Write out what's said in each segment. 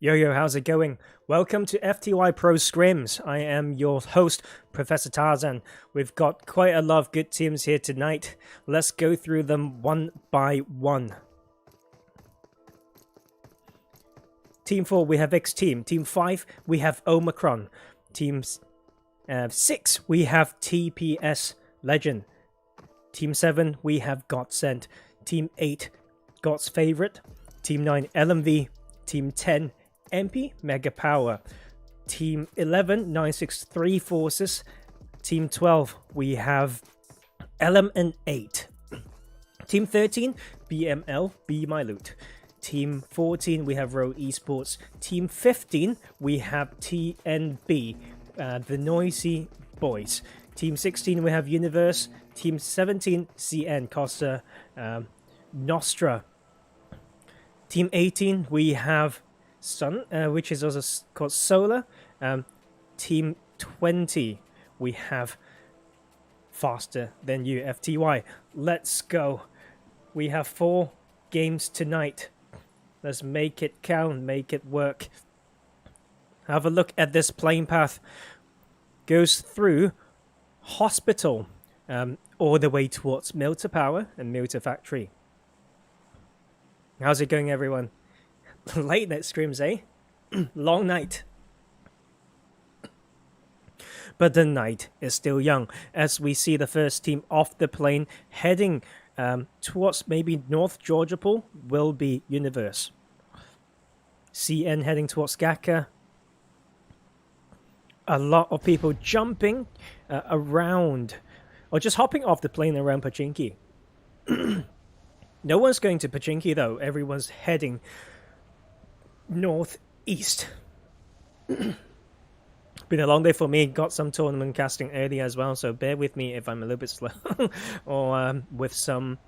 Yo, how's it going? Welcome to FTY Pro Scrims. I am your host, Professor Tarzan. We've got quite a lot of good teams here tonight. Let's go through them one by one. Team 4, we have XTEAM. Team 5, we have Omicron. Team 6, we have TPS Legend. Team 7, we have GODSENT. Team 8, GODSFAVORITE. Team 9, LMV. Team 10, MP Mega Power. Team 11, 963 Forces. Team 12, we have Element 8. Team 13, BML, Be My Loot. Team 14, we have Road Esports. Team 15, we have TNB, the Noisy Boys. Team 16, we have Universe. Team 17, CN, Cosa Nostra. Team 18, we have Sun, which is also called Solar. Team 20, we have Faster Than You, FTY. Let's go. We have 4 games tonight. Let's make it count, make it work. Have a look at this playing path. Goes through Hospital, all the way towards Milter Power and Milter Factory. How's it going, everyone? Late night scrims, eh? Long night. But the night is still young, as we see the first team off the plane heading towards maybe North Georgia Pool will be Universe. CN heading towards Gaka. A lot of people jumping around, or just hopping off the plane around Pachinki. No one's going to Pachinki though, everyone's heading northeast. Been a long day for me, got some tournament casting early as well, so bear with me if I'm a little bit slow. Or with some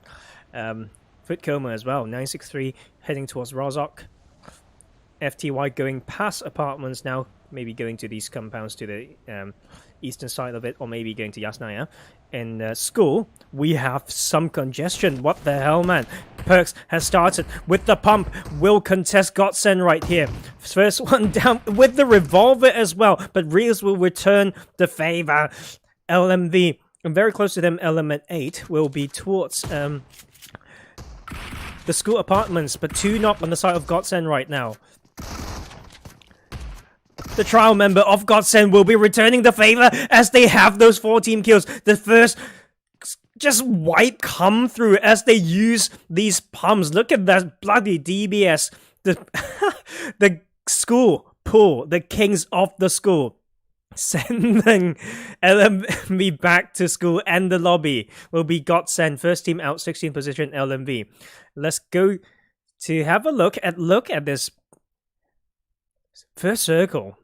foot coma as well. 963 heading towards Rozok. FTY going past apartments now, maybe going to these compounds to the eastern side of it, or maybe going to Yasnaya. In school, we have some congestion. What the hell, man? Perks has started with the pump. Will contest GODSENT right here. First one down with the revolver as well, but Reels will return the favor. LMV, I'm very close to them. Element 8 will be towards the school apartments, but 2 knock on the side of GODSENT right now. The trial member of GODSENT will be returning the favor as they have those 4 team kills. The first just wipe come through as they use these pumps. Look at that bloody DBS. The school pool, the kings of the school, sending LMV back to school, and the lobby will be GODSENT. First team out, 16th position, LMV. Let's go to have a look at this first circle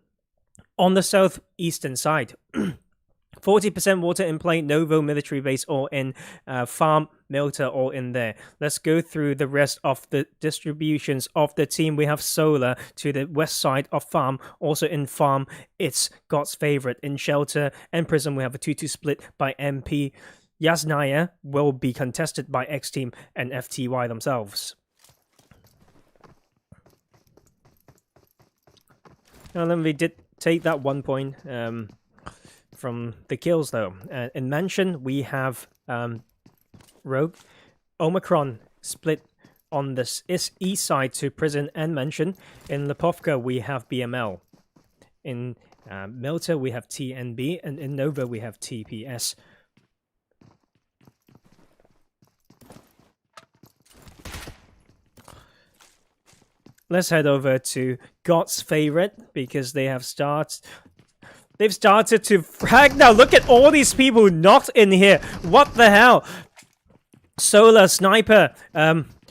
on the southeastern side. 40% water in play, Novo military base all in, farm, Milter all in there. Let's go through the rest of the distributions of the team. We have Solar to the west side of farm, also in farm, it's GODSFAVORITE. In shelter and prison, we have a 2-2 split by MP. Yasnaya will be contested by XTEAM and FTY themselves. LMV did take that 1 point from the kills though. In Mansion, we have Rogue. Omicron split on the east side to Prison and Mansion. In Lipovka, we have BML. In Milter, we have TNB. And in Nova, we have TPS. Let's head over to GODSFAVORITE because they've started to frag now. Look at all these people not in here. What the hell? Solar Sniper,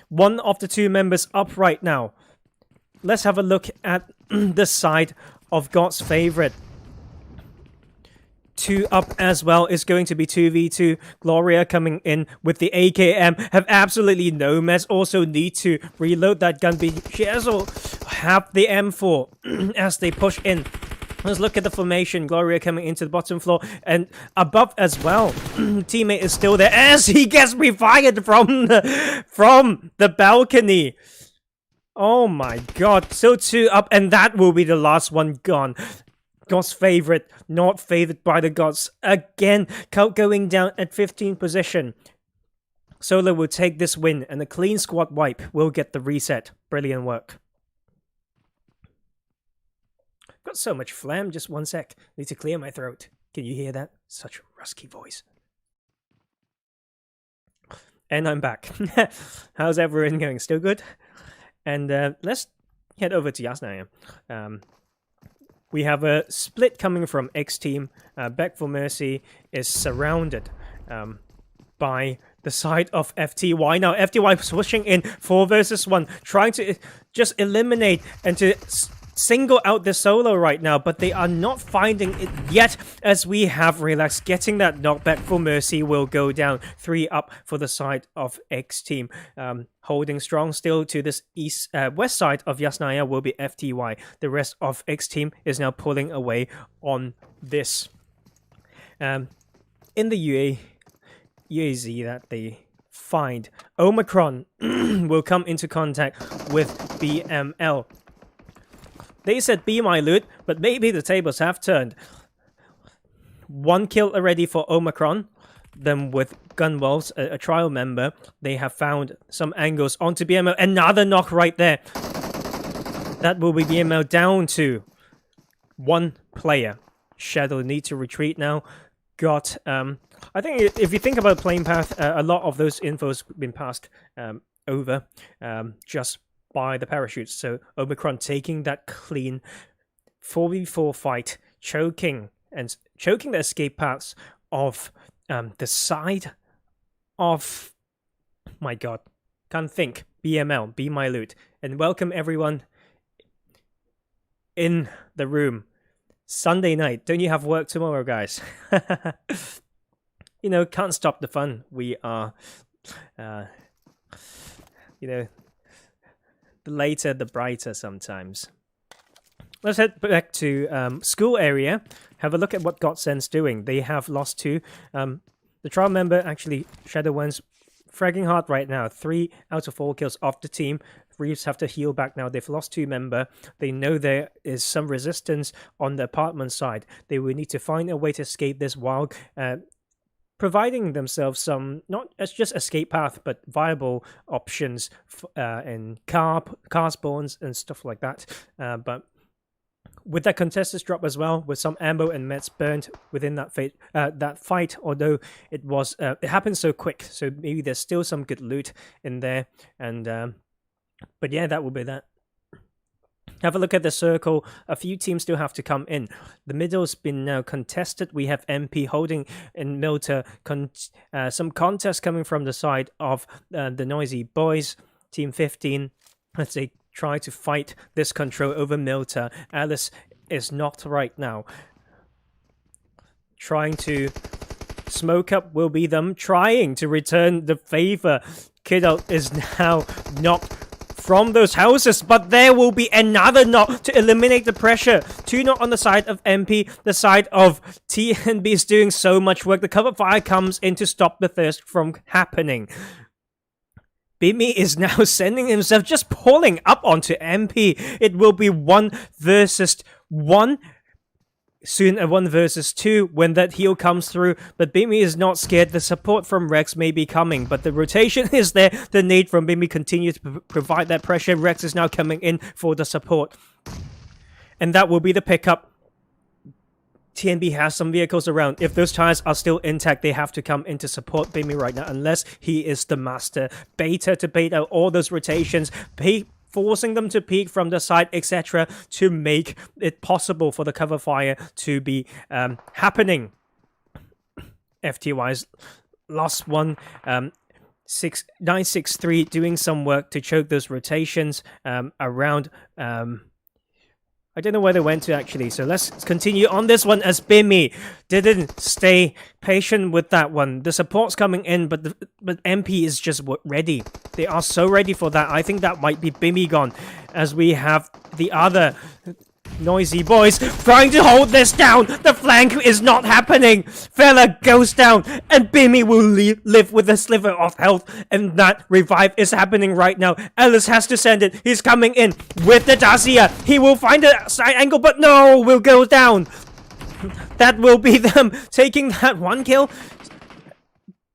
one of the 2 members up right now. Let's have a look at the side of GODSFAVORITE. 2 up as well is going to be 2v2. Gloria coming in with the AKM. Have absolutely no mess. Also need to reload that gun. She also have the M4 as they push in. Let's look at the formation. Gloria coming into the bottom floor and above as well. Teammate is still there as he gets refired from the balcony. Oh my god. Still 2 up, and that will be the last one gone. God's favorite, not favored by the gods. Again, Cult going down at 15th position. Solo will take this win, and a clean squad wipe will get the reset. Brilliant work. Got so much phlegm, just 1 sec. Need to clear my throat. Can you hear that? Such a rusky voice. And I'm back. How's everyone going? Still good? And let's head over to Yasnaya. We have a split coming from XTEAM. Back for Mercy is surrounded by the side of FTY. Now, FTY switching in 4 versus 1, trying to just eliminate and to single out the solo right now, but they are not finding it yet, as we have Relax getting that knockback for Mercy will go down. 3 up for the side of XTEAM. Holding strong still to this west side of Yasnaya will be FTY. The rest of XTEAM is now pulling away on this. In the UAZ that they find, Omicron will come into contact with BML. They said be my loot, but maybe the tables have turned. 1 kill already for Omicron. Then with Gunwolves, a trial member, they have found some angles onto BML. Another knock right there. That will be BML down to 1 player. Shadow need to retreat now. Got, I think if you think about playing path, a lot of those infos been passed over just by the parachutes. So Omicron taking that clean 4v4 fight, choking the escape paths of the side of, my god, can't think, BML, be my loot. And welcome everyone in the room. Sunday night, don't you have work tomorrow, guys? You know, can't stop the fun. We are, you know, the later, the brighter sometimes. Let's head back to school area. Have a look at what GODSENT's doing. They have lost 2. The trial member, actually, Shadow One's fragging hard right now. 3 out of 4 kills off the team. Reeves have to heal back now. They've lost 2 member. They know there is some resistance on the apartment side. They will need to find a way to escape this while providing themselves some, not as just escape path, but viable options in car spawns and stuff like that. But with that contested drop as well, with some ammo and meds burned within that fight, although it was it happened so quick, so maybe there's still some good loot in there. And but yeah, that will be that. Have a look at the circle. A few teams still have to come in. The middle's been now contested. We have MP holding in Milter. Some contest coming from the side of the Noisy Boys. Team 15, as they try to fight this control over Milter. Alice is not right now. Trying to smoke up will be them trying to return the favor. Kiddo is now knocked from those houses, but there will be another knock to eliminate the pressure. 2 knock on the side of MP. The side of TNB is doing so much work. The cover fire comes in to stop the thirst from happening. Bimmy is now sending himself, just pulling up onto MP. It will be 1 versus 1. Soon a 1 versus 2 when that heal comes through, but Bimmy is not scared. The support from Rex may be coming, but the rotation is there. The need from Bimmy continues to provide that pressure. Rex is now coming in for the support, and that will be the pickup. TNB has some vehicles around. If those tires are still intact, they have to come in to support Bimmy right now, unless he is the master. Beta to bait out all those rotations, forcing them to peek from the side, etc., to make it possible for the cover fire to be happening. FTY's lost 1, 963 doing some work to choke those rotations around. I don't know where they went to actually, so let's continue on this one as Bimmy didn't stay patient with that one. The support's coming in, but MP is just ready. They are so ready for that. I think that might be Bimmy gone, as we have the other Noisy boys trying to hold this down. The flank is not happening. Fella goes down, and Bimmy will live with a sliver of health, and that revive is happening right now. Ellis has to send it. He's coming in with the Dacia. He will find a side angle, but no, will go down. That will be them taking that 1 kill.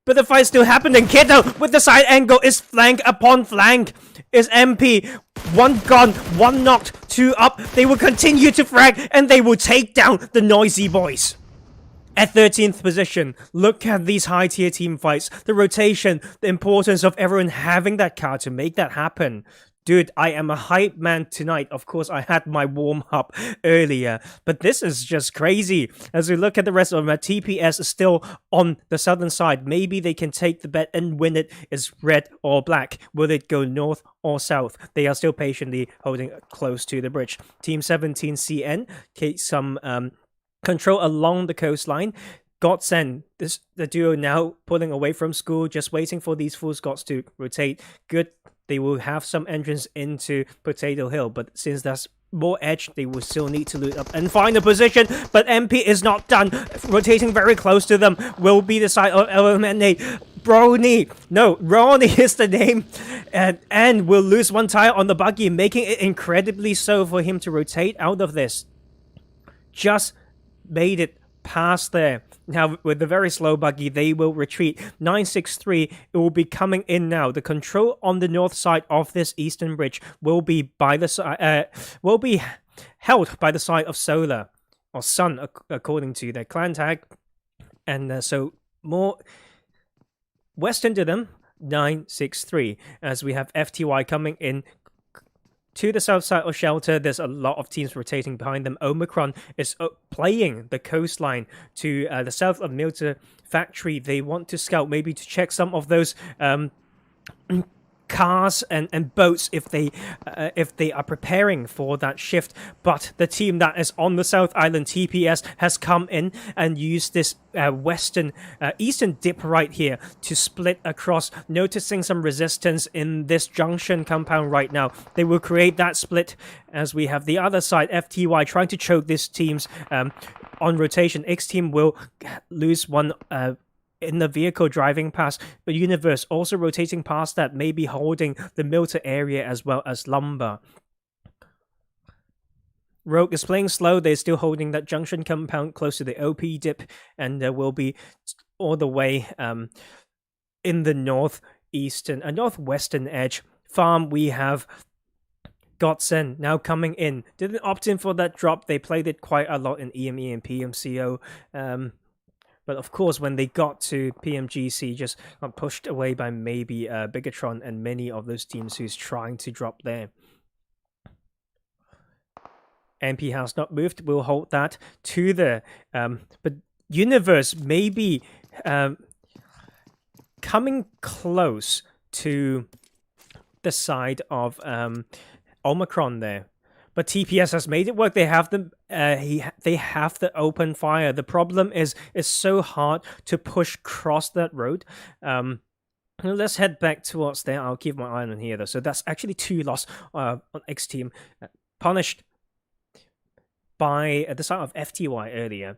But the fight's still happening. Kiddo with the side angle is flank upon flank. Is MP. 1 gone, 1 knocked, 2 up. They will continue to frag and they will take down the Noisy boys. At 13th position, look at these high tier team fights. The rotation, the importance of everyone having that card to make that happen. Dude, I am a hype man tonight. Of course, I had my warm-up earlier. But this is just crazy. As we look at the rest of them, TPS is still on the southern side. Maybe they can take the bet and win it. Is red or black? Will it go north or south? They are still patiently holding close to the bridge. Team 17 CN take some control along the coastline. GODSENT, the duo now pulling away from school, just waiting for these full Scots to rotate. Good. They will have some entrance into Potato Hill, but since that's more edge, they will still need to loot up and find a position. But MP is not done. Rotating very close to them will be the side of eliminate. Brony, no, Ronnie is the name, and will lose 1 tire on the buggy, making it incredibly so for him to rotate out of this. Just made it past there. Now, with the very slow buggy, they will retreat. 963, it will be coming in now. The control on the north side of this eastern bridge will be by the will be held by the side of Solar or Sun, according to their clan tag. And so more western to them, 963, as we have FTY coming in to the south side of Shelter. There's a lot of teams rotating behind them. Omicron is playing the coastline to the south of Milter Factory. They want to scout, maybe to check some of those cars and boats if they are preparing for that shift. But the team that is on the South Island, TPS, has come in and used this eastern dip right here to split across, noticing some resistance in this junction compound right now. They will create that split as we have the other side, FTY, trying to choke this team's on rotation. XTEAM will lose 1 in the vehicle driving past, but Universe also rotating past that, maybe holding the Milter area as well as Lumber. Rogue is playing slow. They're still holding that junction compound close to the OP dip, and will be all the way in the northwestern edge. Farm, we have GODSENT now coming in. Didn't opt in for that drop. They played it quite a lot in EMEA and PMCO. But of course, when they got to PMGC, just got pushed away by maybe Bigatron and many of those teams who's trying to drop there. MP has not moved. We'll hold that to the... but Universe maybe coming close to the side of Omicron there. But TPS has made it work. They have the they have the open fire. The problem is it's so hard to push across that road. Let's head back towards there. I'll keep my eye on here though. So that's actually 2 loss on XTEAM, punished by the side of FTY earlier.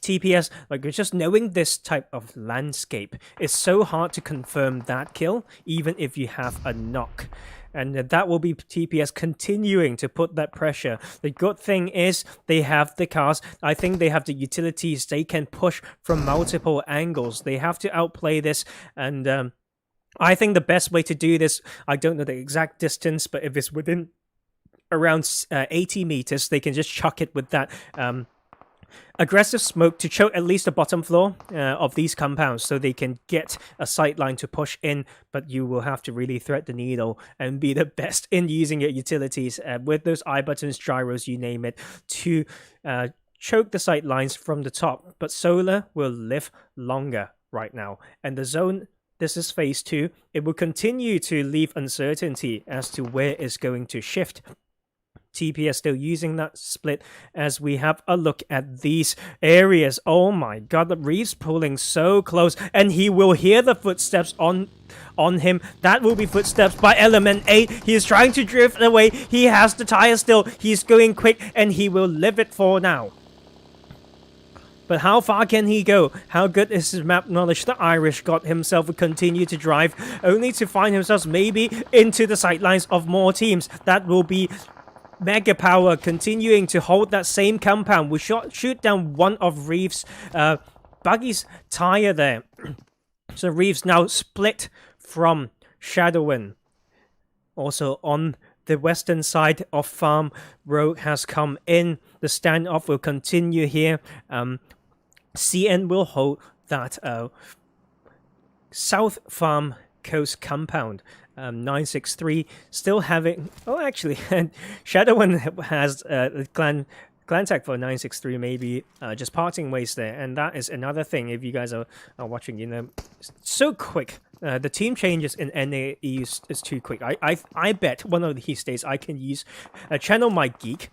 TPS, like, just knowing this type of landscape, it's so hard to confirm that kill, even if you have a knock. And that will be TPS continuing to put that pressure. The good thing is they have the cars. I think they have the utilities. They can push from multiple angles. They have to outplay this. And I think the best way to do this, I don't know the exact distance, but if it's within around 80 meters, they can just chuck it with that aggressive smoke to choke at least the bottom floor of these compounds, so they can get a sight line to push in. But you will have to really thread the needle and be the best in using your utilities with those eye buttons, gyros, you name it, to choke the sight lines from the top. But Solar will live longer right now, and the zone, this is phase 2. It will continue to leave uncertainty as to where it's going to shift. TPS still using that split as we have a look at these areas. Oh my god, the Reeves pulling so close, and he will hear the footsteps on him. That will be footsteps by Element 8. He is trying to drift away. He has the tire still. He's going quick, and he will live it for now. But how far can he go? How good is his map knowledge? The Irish God himself will continue to drive, only to find himself maybe into the sidelines of more teams. That will be Mega Power continuing to hold that same compound. We shoot down one of Reeves' buggy's tire there. So Reeves now split from Shadowin. Also on the western side of Farm, Rogue has come in. The standoff will continue here. CN will hold that South Farm Coast compound. 963 still having... Oh, actually, Shadowin has clan tag for 963, maybe just parting ways there. And that is another thing, if you guys are watching, you know, so quick. The team changes in NAE is too quick. I bet one of these days I can use channel my geek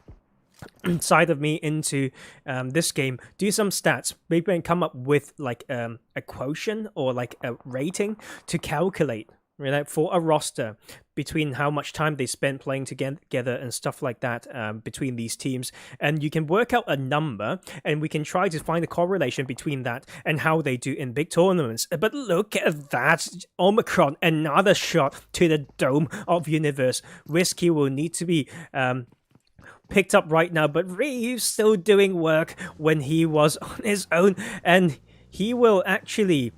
side of me into this game, do some stats, maybe come up with like a quotient or like a rating to calculate, right, for a roster between how much time they spend playing together and stuff like that between these teams. And you can work out a number, and we can try to find a correlation between that and how they do in big tournaments. But look at that. Omicron, another shot to the dome of Universe. Whiskey will need to be picked up right now, but Reeves still doing work when he was on his own, and he will actually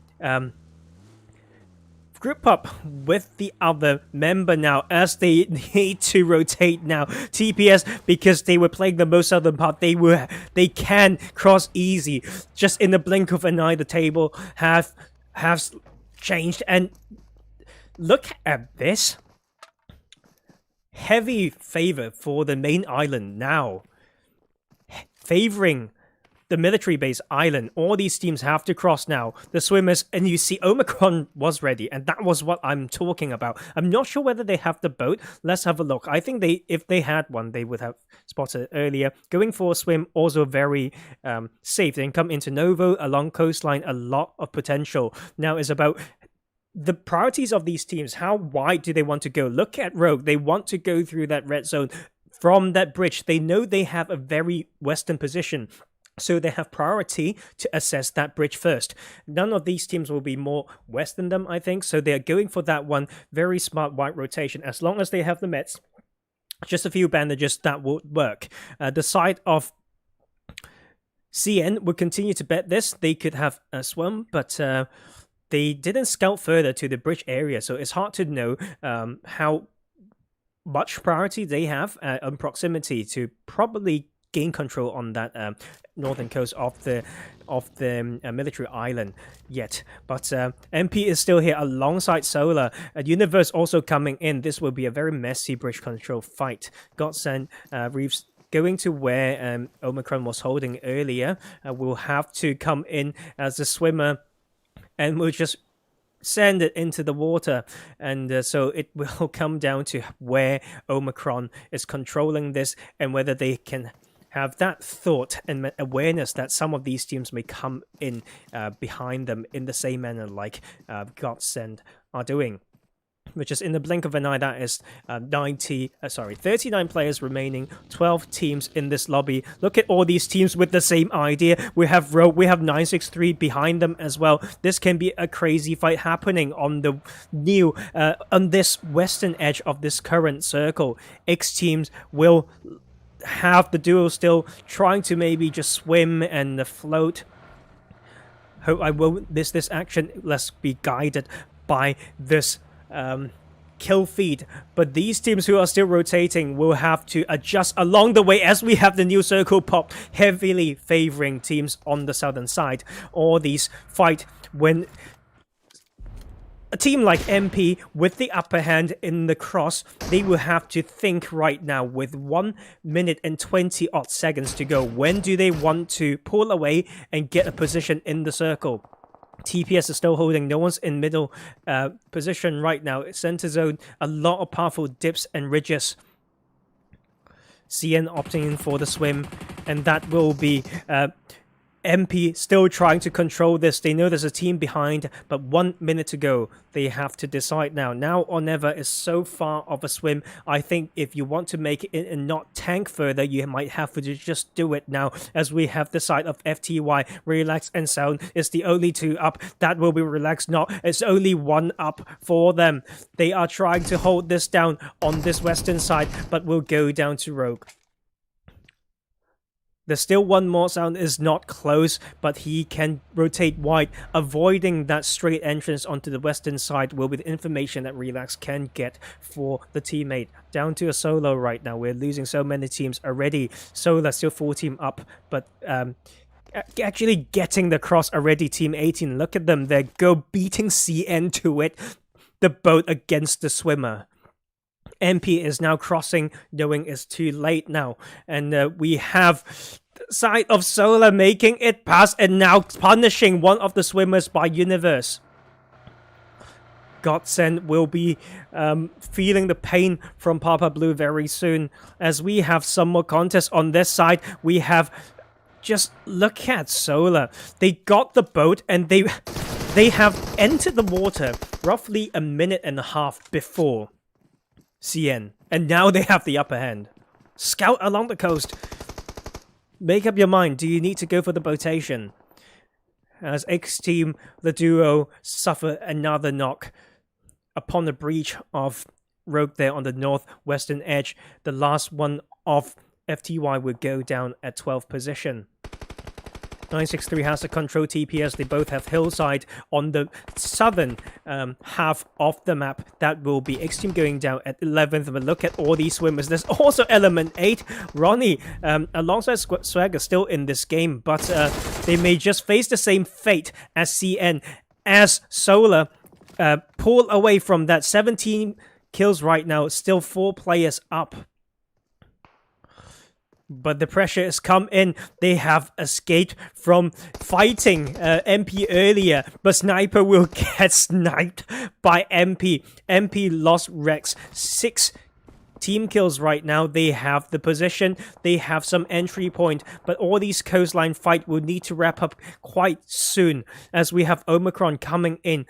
group up with the other member now as they need to rotate now. TPS, because they were playing the most southern part, they can cross easy. Just in the blink of an eye, the table have changed, and look at this. Heavy favor for the main island now, favoring the military base island. All these teams have to cross now. The swimmers, and you see Omicron was ready, and that was what I'm talking about. I'm not sure whether they have the boat. Let's have a look. I think if they had one, they would have spotted it earlier. Going for a swim, also very safe. They can come into Novo along coastline. A lot of potential. Now is about the priorities of these teams. How wide do they want to go? Look at Rogue. They want to go through that red zone from that bridge. They know they have a very western position, so they have priority to assess that bridge first. None of these teams will be more west than them, I think, so they're going for that one. Very smart wide rotation. As long as they have the meds, just a few bandages, that will work. The side of CN would continue to bet this. They could have a swim, but they didn't scout further to the bridge area, so it's hard to know how much priority they have on proximity to probably gain control on that northern coast of the military island yet. But MP is still here alongside Solar. Universe also coming in. This will be a very messy bridge control fight. GODSENT, Reeves going to where Omicron was holding earlier. Will have to come in as a swimmer, and we'll just send it into the water. And so it will come down to where Omicron is controlling this, and whether they can have that thought and awareness that some of these teams may come in behind them in the same manner like GODSENT are doing. Which is in the blink of an eye. That is 39 players remaining, 12 teams in this lobby. Look at all these teams with the same idea. We have Rogue, we have 963 behind them as well. This can be a crazy fight happening on the new, on this western edge of this current circle. X teams will have the duo still trying to maybe just swim and float. Hope I won't miss this action. Let's be guided by this kill feed, but these teams who are still rotating will have to adjust along the way as we have the new circle pop, heavily favoring teams on the southern side. All these fight when a team like MP with the upper hand in the cross, they will have to think right now with 1 minute and 20 odd seconds to go. When do they want to pull away and get a position in the circle? TPS is still holding. No one's in middle position right now. Center zone, a lot of powerful dips and ridges. CN opting in for the swim, and that will be MP still trying to control this. They know there's a team behind, but 1 minute to go. They have to decide now. Now or never is so far of a swim. I think if you want to make it and not tank further, you might have to just do it now, as we have the side of FTY. Relax and Sound is the only 2 up. That will be Relax not. It's only 1 up for them. They are trying to hold this down on this western side, but will go down to Rogue. There's still 1 more. Sound is not close, but he can rotate wide. Avoiding that straight entrance onto the western side will be the information that Relax can get for the teammate. Down to a solo right now. We're losing so many teams already. Solo still 4 team up, but actually getting the cross already. Team 18, look at them. They're beating CN to it. The boat against the swimmer. MP is now crossing, knowing it's too late now. And we have the side of Solar making it past and now punishing one of the swimmers by Universe. GODSENT will be feeling the pain from Papa Blue very soon, as we have some more contests on this side. We have... Just look at Solar. They got the boat and they have entered the water roughly a minute and a half before CN, and now they have the upper hand. Scout along the coast. Make up your mind. Do you need to go for the botation? As XTEAM, the duo, suffer another knock upon the breach of Rogue there on the northwestern edge. The last one of FTY will go down at 12th position. 963 has to control TPS. They both have Hillside on the southern half of the map. That will be XTEAM going down at 11th. But look at all these swimmers. There's also Element 8. Ronnie, alongside Swagger, still in this game. But they may just face the same fate as CN. As Solar pull away from that 17 kills right now. Still 4 players up. But the pressure has come in. They have escaped from fighting MP earlier. But Sniper will get sniped by MP. MP lost Rex. 6 team kills right now. They have the position. They have some entry point. But all these coastline fight will need to wrap up quite soon, as we have Omicron coming in.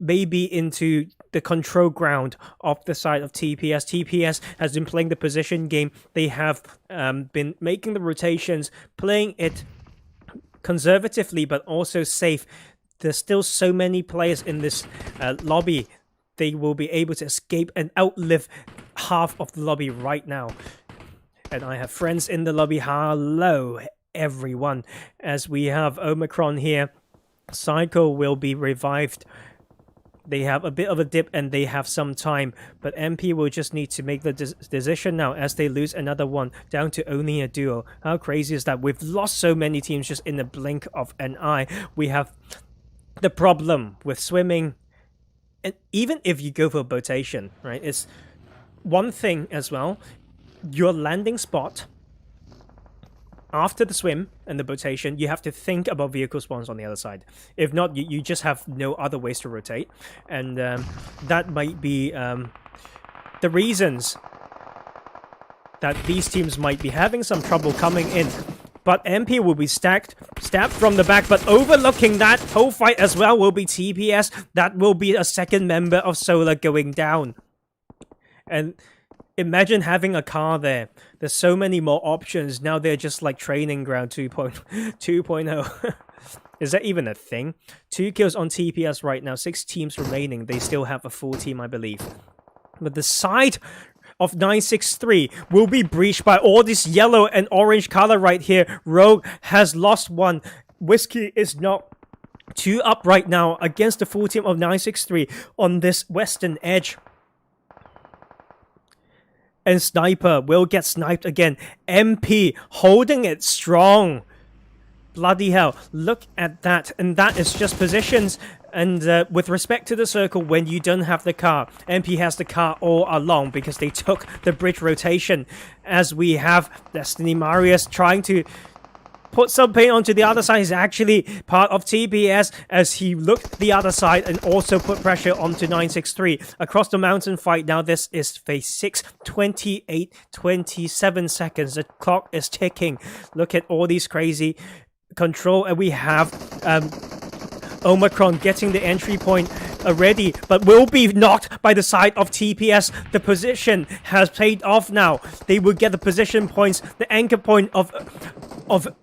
Maybe into the control ground of the side of TPS. TPS has been playing the position game. They have been making the rotations, playing it conservatively but also safe. There's still so many players in this lobby. They will be able to escape and outlive half of the lobby right now. And I have friends in the lobby. Hello, everyone. As we have Omicron here. Psycho will be revived. They have a bit of a dip and they have some time, but MP will just need to make the decision now as they lose another one down to only a duo. How crazy is that? We've lost so many teams just in the blink of an eye. We have the problem with swimming, and even if you go for botation, right? It's one thing as well. Your landing spot after the swim and the botation, you have to think about vehicle spawns on the other side. If not, you just have no other ways to rotate. And that might be the reasons that these teams might be having some trouble coming in. But MP will be stabbed from the back, but overlooking that whole fight as well will be TPS. That will be a second member of Solar going down. And imagine having a car there. There's so many more options. Now they're just like training ground 2.0. Is that even a thing? 2 kills on TPS right now. 6 teams remaining. They still have a full team, I believe. But the side of 963 will be breached by all this yellow and orange color right here. Rogue has lost 1. Whiskey is not 2 up right now against the full team of 963 on this western edge. And Sniper will get sniped again. MP holding it strong. Bloody hell. Look at that. And that is just positions. And with respect to the circle, when you don't have the car, MP has the car all along because they took the bridge rotation. As we have Destiny Marius trying to put some paint onto the other side. He's actually part of TPS as he looked the other side and also put pressure onto 963 across the mountain fight. Now this is phase 6, 27 seconds. The clock is ticking. Look at all these crazy control, and we have Omicron getting the entry point already, but will be knocked by the side of TPS. The position has paid off now. They will get the position points. The anchor point of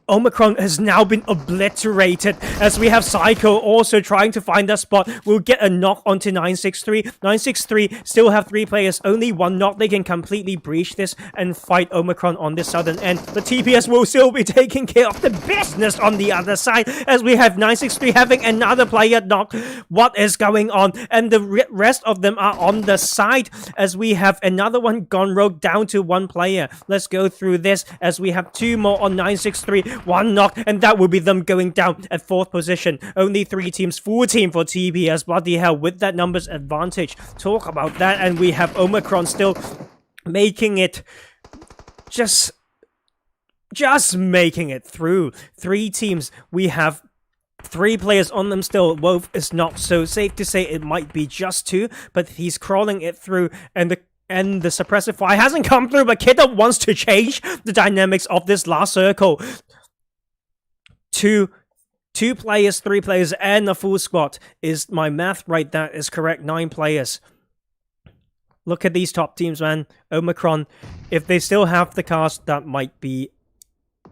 Omicron has now been obliterated as we have Psycho also trying to find that spot. We'll get a knock onto 963. 963 still have 3 players, only 1 knock. They can completely breach this and fight Omicron on this southern end. The TPS will still be taking care of the business on the other side as we have 963 having another player knock. What is going on? And the rest of them are on the side as we have another one gone rogue down to 1 player. Let's go through this as we have 2 more on 963. 1 knock, and that will be them going down at 4th position. Only 3 teams, full team for TPS. Bloody hell, with that numbers advantage. Talk about that. And we have Omicron still making it just making it through. 3 teams. We have 3 players on them still. Wolf is not so safe to say. It might be just 2, but he's crawling it through, and the suppressive fire hasn't come through, but Kiddo wants to change the dynamics of this last circle. 2 players, 3 players, and a full squad. Is my math right? That is correct. 9 players. Look at these top teams, man. Omicron, if they still have the cast, that might be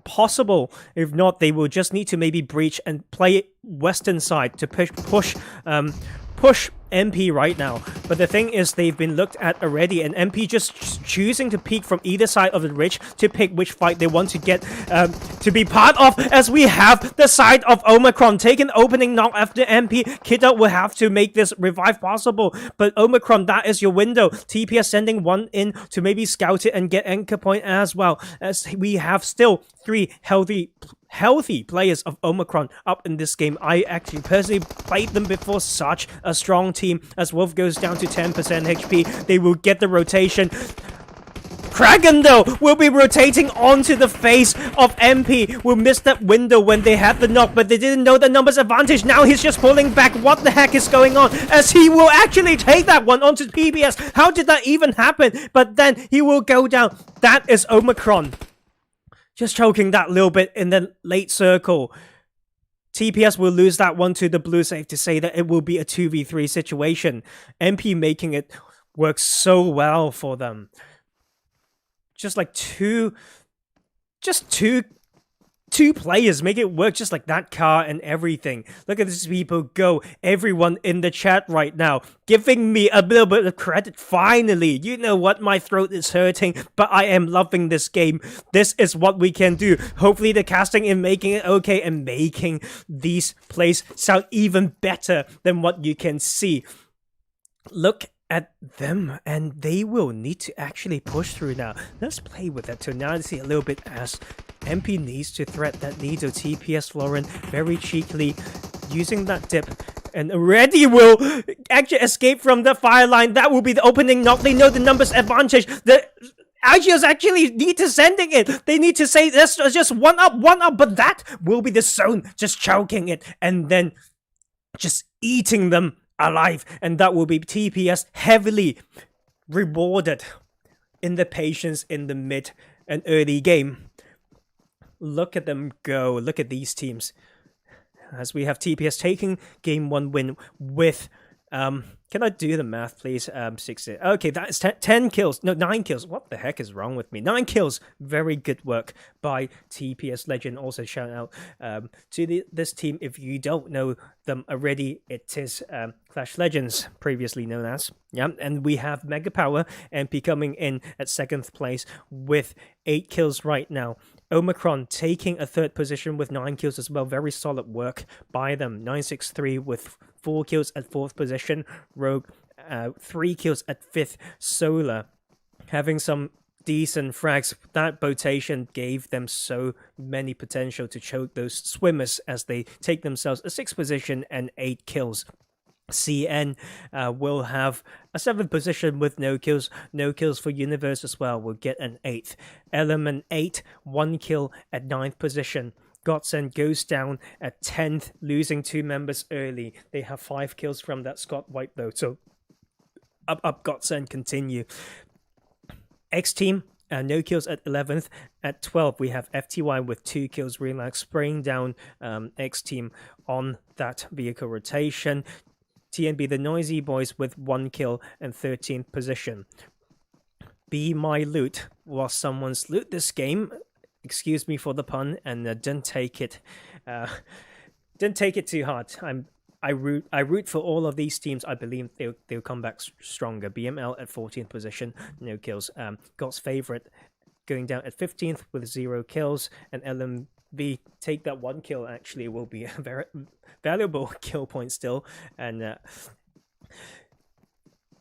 possible. If not, they will just need to maybe breach and play western side to push MP right now. But the thing is, they've been looked at already, and MP just choosing to peek from either side of the ridge to pick which fight they want to get to be part of, as we have the side of Omicron taking opening knock after MP. Kiddo will have to make this revive possible, but Omicron, that is your window. TPS sending 1 in to maybe scout it and get anchor point as well, as we have still 3 healthy players of Omicron up in this game. I actually personally played them before. Such a strong team. As Wolf goes down to 10% HP, they will get the rotation. Kraken, though, will be rotating onto the face of MP. Will miss that window when they had the knock, but they didn't know the numbers advantage. Now he's just pulling back. What the heck is going on? As he will actually take that one onto PBS. How did that even happen? But then he will go down. That is Omicron. Just choking that little bit in the late circle. TPS will lose that one to the blue. Safe to say that it will be a 2v3 situation. MP making it work so well for them. Just like two players make it work, just like that car and everything. Look at these people go. Everyone in the chat right now giving me a little bit of credit. Finally, you know what? My throat is hurting, but I am loving this game. This is what we can do. Hopefully the casting is making it okay and making these plays sound even better than what you can see. Look at them, and they will need to actually push through now. Let's play with that tonality a little bit as MP needs to threat that needle. TPS Florent very cheekily using that dip, and already will actually escape from the fire line. That will be the opening knock. They know the numbers advantage. The Agios actually need to sending it. They need to say, let's just one up, but that will be the zone, just choking it, and then just eating them alive, and that will be TPS heavily rewarded in the patience in the mid and early game. Look at them go. Look at these teams. As we have TPS taking game 1 win with can I do the math, please? 6. Okay, that is 10 kills. No, 9 kills. What the heck is wrong with me? 9 kills. Very good work by TPS Legend. Also, shout out to this team. If you don't know them already, it is Qlash Legends, previously known as. Yeah, and we have Mega Power MP coming in at 2nd place with 8 kills right now. Omicron taking a 3rd position with 9 kills as well. Very solid work by them. 963 with 4 kills at 4th position. Rogue 3 kills at 5th. Solar having some decent frags. That rotation gave them so many potential to choke those swimmers as they take themselves a 6th position and 8 kills. CN will have a 7th position with no kills. No kills for Universe as well. Will get an 8th. Element 8, 1 kill at 9th position. GODSENT goes down at 10th, losing 2 members early. They have 5 kills from that squad wipe though, so up GODSENT continue. XTEAM, no kills at 11th. At 12th, we have FTY with 2 kills, Relax, spraying down XTEAM on that vehicle rotation. TNB, the Noisy Boys, with 1 kill and 13th position. Be My Loot was someone's loot this game. Excuse me for the pun, and don't take it too hard. I root for all of these teams. I believe they'll come back stronger. BML at 14th position, no kills. God's favorite going down at 15th with 0 kills, and LMV take that 1 kill. Actually, will be a very valuable kill point still, and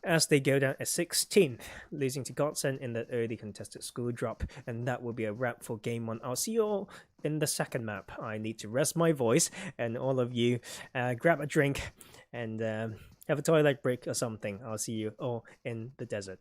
as they go down at 16th, losing to GODSENT in that early contested school drop, and that will be a wrap for game 1. I'll see you all in the second map. I need to rest my voice, and all of you grab a drink and have a toilet break or something. I'll see you all in the desert.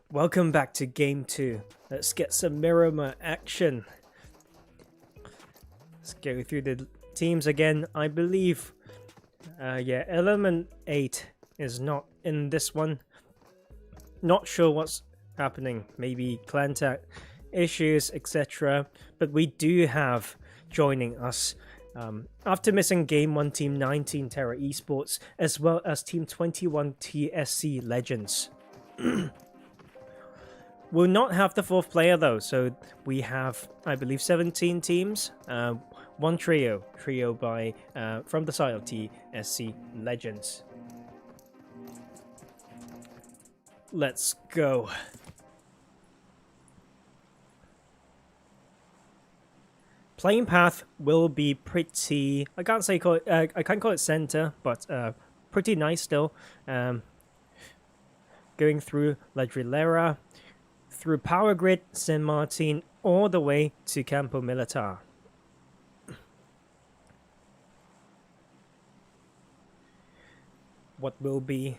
Welcome back to Game 2. Let's get some Miramar action. Let's go through the teams again. I believe, yeah, Element 8 is not in this one. Not sure what's happening. Maybe clan tag issues, etc. But we do have joining us, after missing Game 1, Team 19 Terra Esports, as well as Team 21 TSC Legends. We'll not have the fourth player though, so we have, I believe, 17 teams. One trio by from the side of TSC Legends. Let's go. Playing path will be pretty. I can't say I can't call it center, but pretty nice still. Going through La Drilera, through Power Grid, San Martin, all the way to Campo Militar. What will be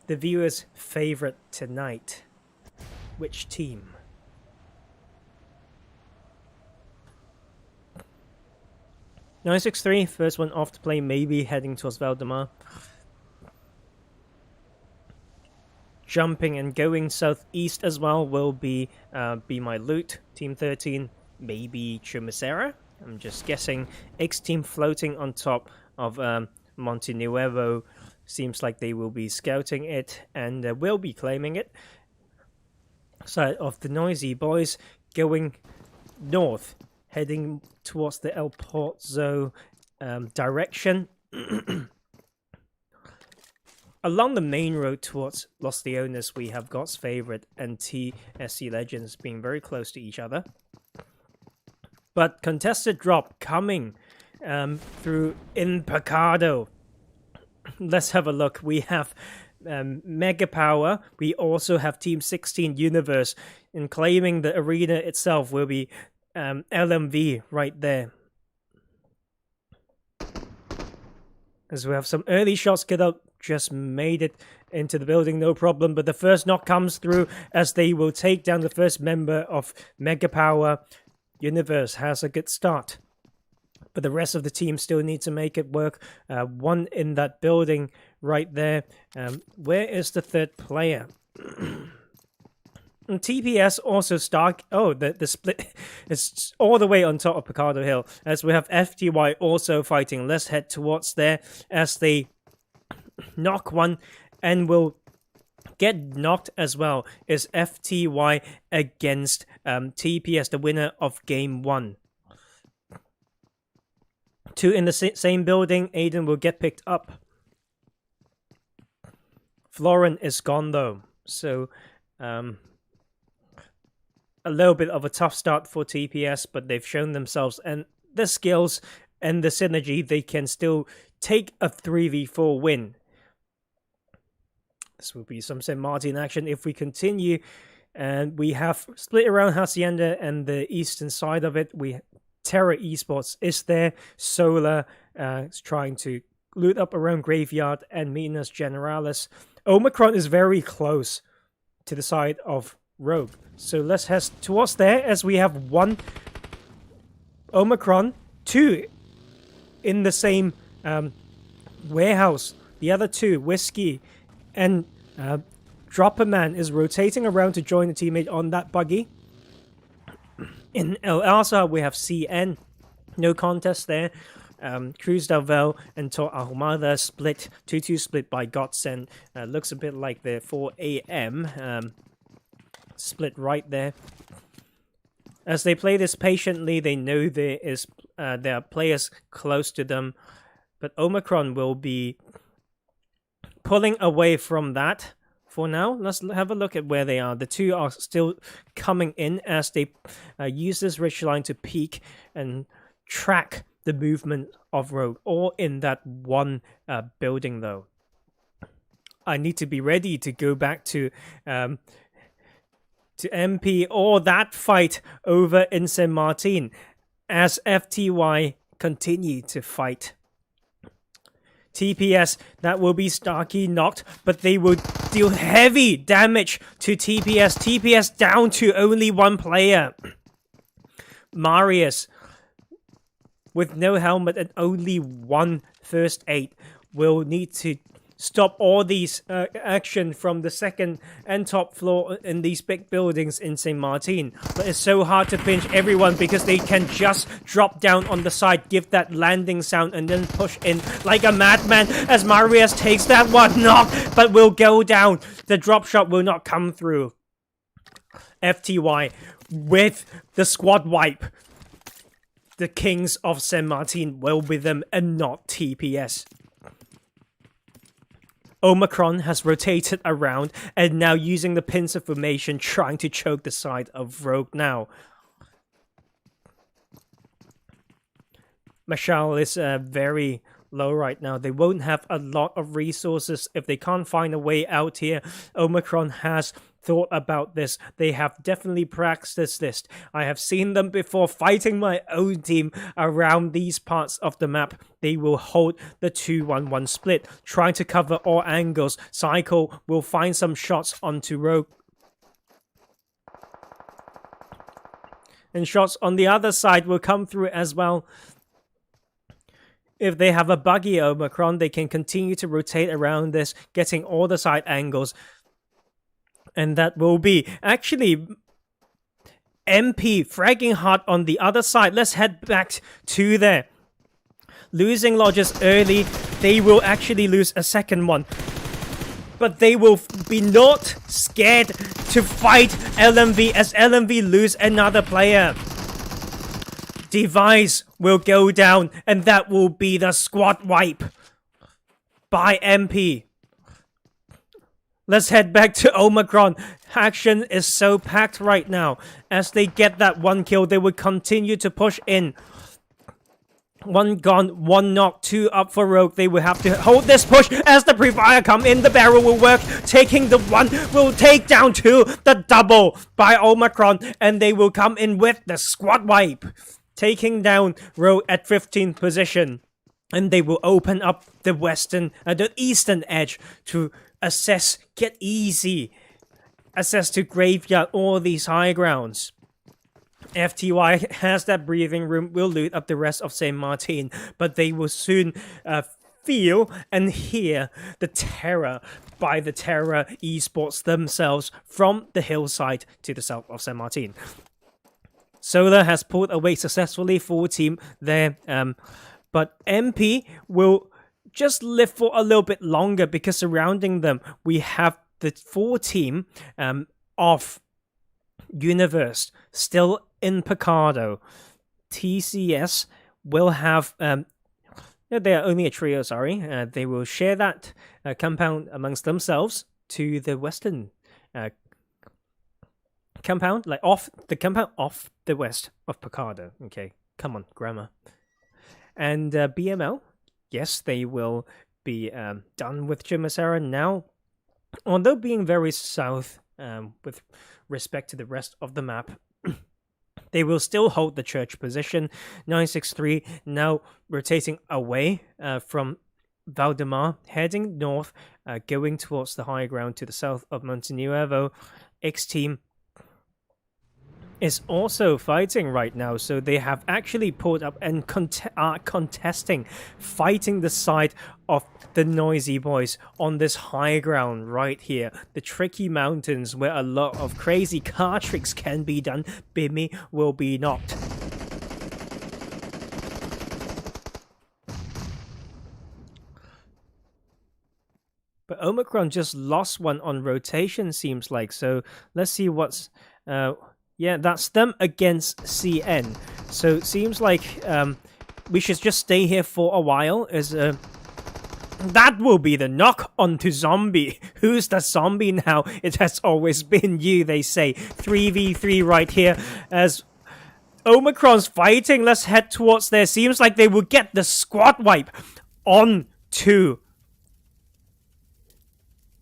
the viewers' favorite tonight? Which team? (963), first one off to play, maybe heading towards Valdemar. Jumping and going southeast as well will be my loot. Team 13, maybe Chumisera. I'm just guessing. X-Team floating on top of Monte Nuevo. Seems like they will be scouting it and will be claiming it. Side of the Noisy Boys going north, heading towards the El Porzo direction. Along the main road towards Los Leones, we have God's Favorite and TSC Legends being very close to each other. But contested drop coming through in Picado. Let's have a look. We have Mega Power. We also have Team 16 Universe. And claiming the arena itself will be LMV right there. As we have some early shots get up. Just made it into the building, no problem. But the first knock comes through as they will take down the first member of Mega Power. Universe has a good start. But the rest of the team still need to make it work. One in that building right there. Where is the third player? And TPS also start. Oh, the split is all the way on top of Picado Hill. As we have FTY also fighting. Let's head towards there as they knock one and will get knocked as well. Is FTY against TPS, the winner of Game 1. Two in the same building. Aiden will get picked up. Florin is gone though. So a little bit of a tough start for TPS, but they've shown themselves and the skills and the synergy. They can still take a 3v4 win. This will be some St. Martin action if we continue. And we have split around Hacienda and the eastern side of it. Terra Esports is there. Solar is trying to loot up around Graveyard and Minas Generalis. Omicron is very close to the side of Rogue. So let's head towards there as we have one Omicron, two in the same warehouse. The other two, Whiskey and Dropper Man, is rotating around to join the teammate on that buggy. In El Alza, we have CN. No contest there. Cruz Del Vel and Tor Ahumada split. 2-2 split by GODSENT. Looks a bit like the 4 AM split right there. As they play this patiently, they know there are players close to them. But Omicron will be pulling away from that for now. Let's have a look at where they are. The two are still coming in as they use this ridge line to peek and track the movement of Rogue, all in that one building though. I need to be ready to go back to MP or that fight over in San Martin as FTY continue to fight. TPS, that will be Starkey knocked, but they will deal heavy damage to TPS. TPS down to only one player. Marius, with no helmet and only one first aid, will need to stop all these action from the second and top floor in these big buildings in St. Martin. But it's so hard to pinch everyone because they can just drop down on the side, give that landing sound, and then push in like a madman as Marius takes that one knock, but will go down. The drop shot will not come through. FTY with the squad wipe. The Kings of St. Martin will be them and not TPS. Omicron has rotated around and now using the pincer formation, trying to choke the side of Rogue now. Mashal is very low right now. They won't have a lot of resources if they can't find a way out here. Omicron has thought about this. They have definitely practiced this. I have seen them before fighting my own team around these parts of the map. They will hold the 2-1-1 split, trying to cover all angles. Cycle will find some shots onto Rogue. And shots on the other side will come through as well. If they have a buggy Omicron, they can continue to rotate around this, getting all the side angles. And that will be actually MP fragging hard on the other side. Let's head back to there. Losing lodges early, they will actually lose a second one. But they will be not scared to fight LMV as LMV lose another player. Device will go down and that will be the squad wipe by MP. Let's head back to Omicron. Action is so packed right now. As they get that one kill, they will continue to push in. One gone, one knock, two up for Rogue. They will have to hold this push as the pre-fire come in. The barrel will work. Taking the one will take down two. The double by Omicron. And they will come in with the squad wipe. Taking down Rogue at 15th position. And they will open up the the eastern edge to assess, get easy access to graveyard, all these high grounds. FTY has that breathing room, will loot up the rest of St. Martin, but they will soon feel and hear the terror by the Terror Esports themselves from the hillside to the south of St. Martin. Solar has pulled away successfully, full team there, but MP will just live for a little bit longer because surrounding them we have the full team of Universe still in Picardo. TCS will have they are only a trio, sorry. They will share that compound amongst themselves to the western compound, like off the compound off the west of Picardo. Okay, come on, grammar. And BML, yes, they will be done with Jimasara now. Although being very south with respect to the rest of the map, they will still hold the church position. 963 now rotating away from Valdemar, heading north, going towards the high ground to the south of Montenuevo. XTEAM is also fighting right now, so they have actually pulled up and are contesting, fighting the side of the Noisy Boys on this high ground right here, the tricky mountains where a lot of crazy card tricks can be done. Bimmy will be knocked. But Omicron just lost one on rotation, seems like, so let's see what's yeah, that's them against CN. So it seems like we should just stay here for a while. That will be the knock onto Zombie. Who's the zombie now? It has always been you, they say. 3v3 right here as Omicron's fighting. Let's head towards there. Seems like they will get the squad wipe on to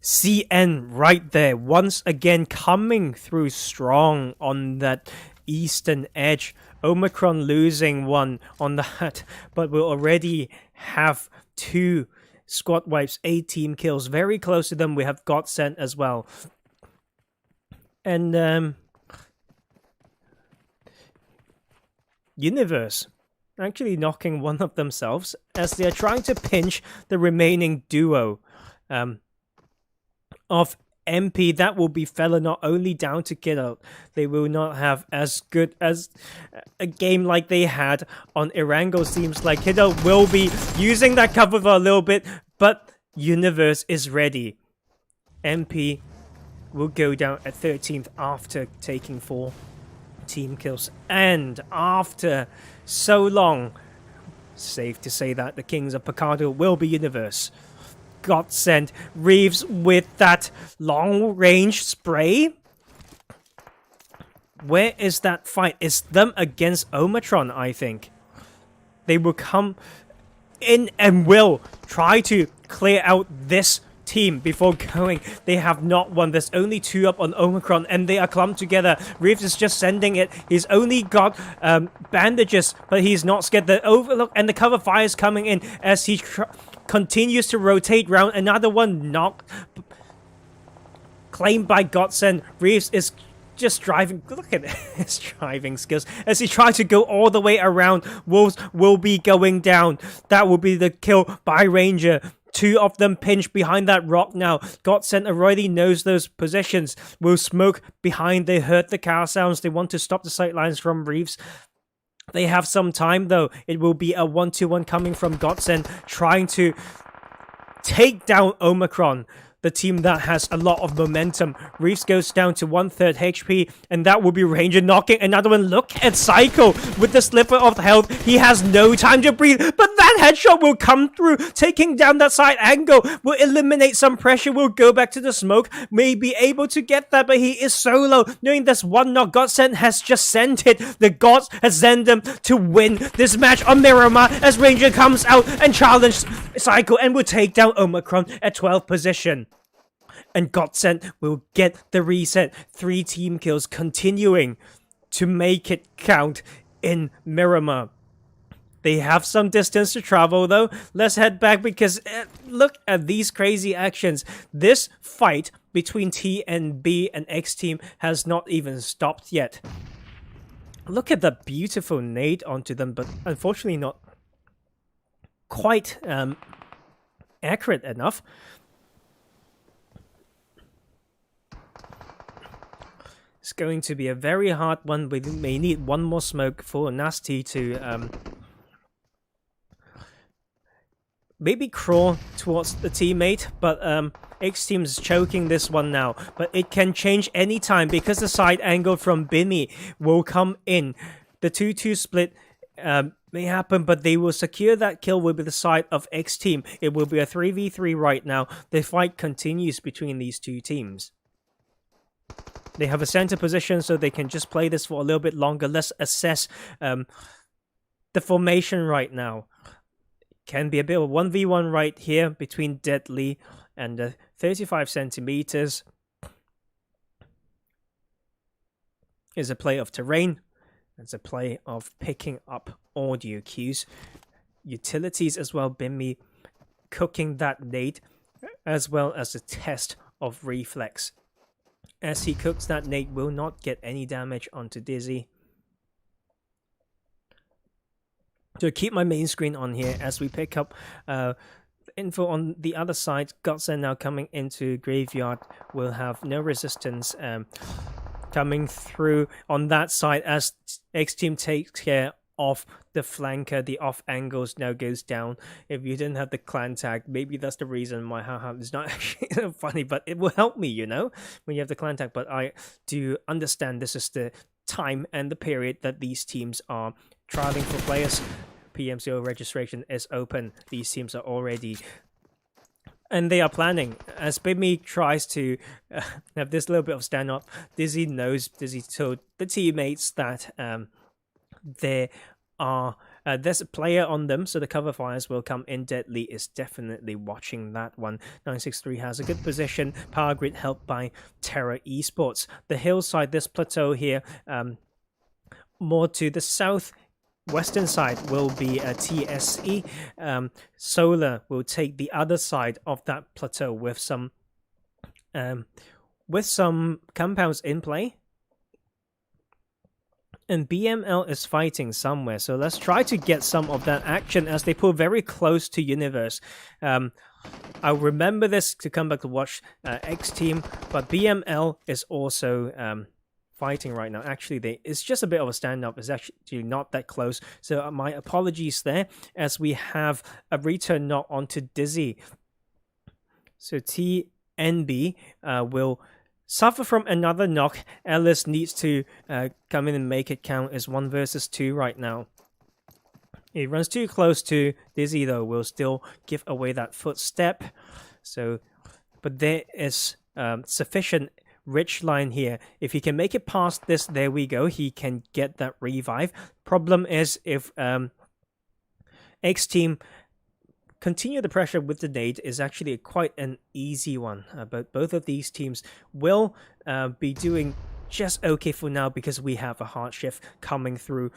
CN right there, once again coming through strong on that eastern edge. Omicron losing one on that, but we'll already have two squad wipes, 8 team kills. Very close to them, we have GODSENT as well. And Universe actually knocking one of themselves as they're trying to pinch the remaining duo of MP. That will be Fella not only down to Kiddo, they will not have as good as a game like they had on Erangel. Seems like Kiddo will be using that cover for a little bit, but Universe is ready. MP will go down at 13th after taking 4 team kills, and after so long, safe to say that the Kings of Picado will be Universe. GODSENT, Reeves with that long-range spray. Where is that fight? It's them against Omicron, I think. They will come in and will try to clear out this team before going. They have not won. There's only 2 up on Omicron, and they are clumped together. Reeves is just sending it. He's only got bandages, but he's not scared. The overlook and the cover fire is coming in as he continues to rotate round. Another one knocked, claimed by GODSENT. Reeves is just driving. Look at his driving skills as he tries to go all the way around. Wolves will be going down. That will be the kill by Ranger. 2 of them pinched behind that rock now. GODSENT already knows those positions. Will smoke behind. They heard the car sounds. They want to stop the sightlines from Reeves. They have some time though. It will be a 1-2-1 coming from GODSENT, trying to take down Omicron, the team that has a lot of momentum. Reeves goes down to 1/3 HP, and that will be Ranger knocking another one. Look at Psycho with the slipper of health. He has no time to breathe, but that headshot will come through, taking down that side angle, will eliminate some pressure, will go back to the smoke, may be able to get that, but he is solo. Knowing this one knock, GODSENT has just sent it. The gods has sent them to win this match on Miramar as Ranger comes out and challenges Psycho and will take down Omicron at 12th position. And GODSENT will get the reset. 3 team kills, continuing to make it count in Miramar. They have some distance to travel though. Let's head back because look at these crazy actions. This fight between TNB and XTEAM has not even stopped yet. Look at the beautiful nade onto them, but unfortunately not quite accurate enough. It's going to be a very hard one. We may need one more smoke for Nasty to maybe crawl towards the teammate, but XTEAM's choking this one now. But it can change anytime because the side angle from Bimmy will come in. The 2-2 split may happen, but they will secure that kill with the side of XTEAM. It will be a 3v3 right now. The fight continues between these 2 teams. They have a center position, so they can just play this for a little bit longer. Let's assess the formation right now. Can be a bit of a 1v1 right here between Deadly and 35 centimeters. Is a play of terrain. It's a play of picking up audio cues. Utilities as well. Bimmy cooking that nade, as well as a test of reflex. As he cooks that nade, will not get any damage onto Dizzy. So keep my main screen on here as we pick up info on the other side. GODSENT now coming into Graveyard will have no resistance coming through on that side as XTEAM takes care of the flanker. The off angles now goes down. If you didn't have the clan tag, maybe that's the reason why haha it's not actually funny, but it will help me, you know, when you have the clan tag. But I do understand this is the time and the period that these teams are trialing for players. PMCO registration is open. These teams are already and they are planning. As Bimmy tries to have this little bit of stand up, Dizzy told the teammates that there are there's a player on them, so the cover fires will come in. Deadly is definitely watching that one. 963 has a good position. Power grid helped by Terra Esports. The hillside, this plateau here, more to the south western side will be a TSE. Solar will take the other side of that plateau with some compounds in play. And BML is fighting somewhere, so let's try to get some of that action as they pull very close to Universe. I'll remember this to come back to watch XTEAM, but BML is also fighting right now. Actually, it's just a bit of a standoff. It's actually not that close, so my apologies there, as we have a return knock onto Dizzy. So TNB will suffer from another knock. Ellis needs to come in and make it count. It's 1 versus 2 right now. He runs too close to Dizzy, though, will still give away that footstep. So, but there is sufficient rich line here. If he can make it past this, there we go. He can get that revive. Problem is, if XTEAM continue the pressure with the nade, is actually quite an easy one. But both of these teams will be doing just okay for now because we have a hard shift coming through.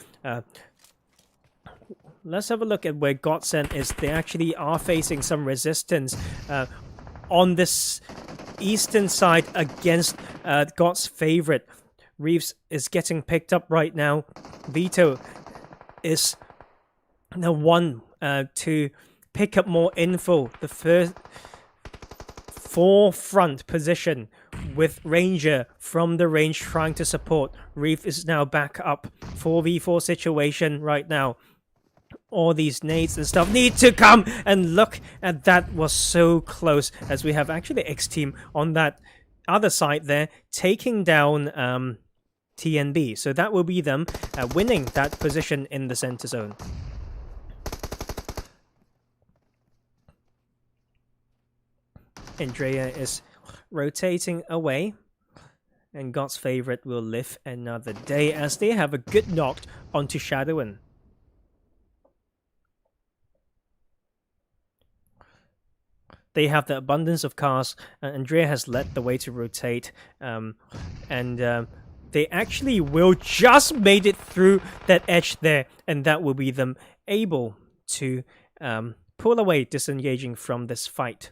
Let's have a look at where GODSENT is. They actually are facing some resistance on this eastern side against God's favorite. Reeves is getting picked up right now. Vito is the one to pick up more info. The first forefront position with Ranger from the range trying to support. Reef is now back up. 4v4 situation right now. All these nades and stuff need to come, and look at that, was so close, as we have actually XTEAM on that other side there taking down TNB. So that will be them winning that position in the center zone. Andrea is rotating away, and God's favorite will live another day as they have a good knock onto Shadowin. They have the abundance of cars. Andrea has led the way to rotate, and they actually will just made it through that edge there, and that will be them able to pull away, disengaging from this fight.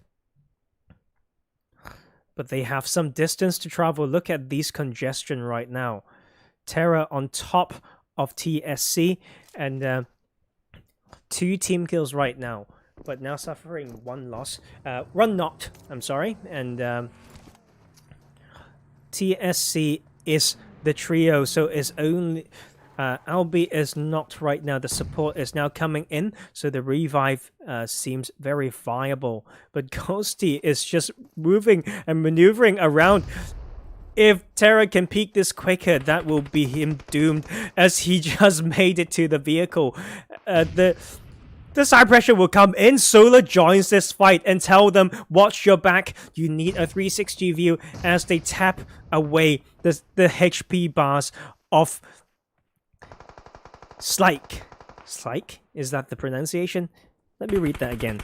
But they have some distance to travel. Look at these congestion right now. Terra on top of TSC, and 2 team kills right now, but now suffering 1 loss. Run knocked, I'm sorry. And TSC is the trio, so it's only Albi is not right now. The support is now coming in, so the revive seems very viable. But Ghosty is just moving and maneuvering around. If Terra can peek this quicker, that will be him doomed, as he just made it to the vehicle. The side pressure will come in. Solar joins this fight and tell them, watch your back. You need a 360 view as they tap away the HP bars of Slike. Slike? Is that the pronunciation? Let me read that again.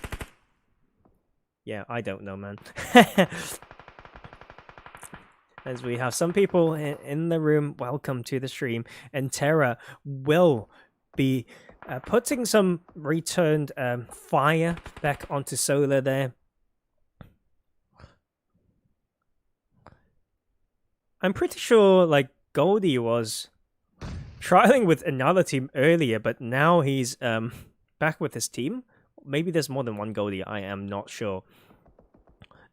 Yeah, I don't know, man. As we have some people in the room, welcome to the stream. And Terra will be putting some returned fire back onto Solar there. I'm pretty sure, like, Goldie was trialing with another team earlier, but now he's back with his team. Maybe there's more than one Goldie, I am not sure.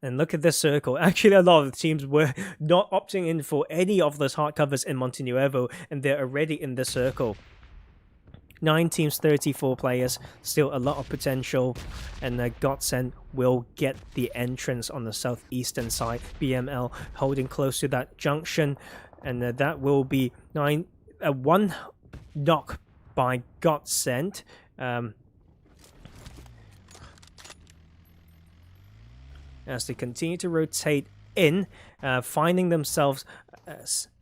And look at this circle. Actually, a lot of the teams were not opting in for any of those hard covers in Montenuevo, and they're already in the circle. 9 teams, 34 players, still a lot of potential, and GODSENT will get the entrance on the southeastern side. BML holding close to that junction, and that will be 1 knock by GODSENT. As they continue to rotate in, finding themselves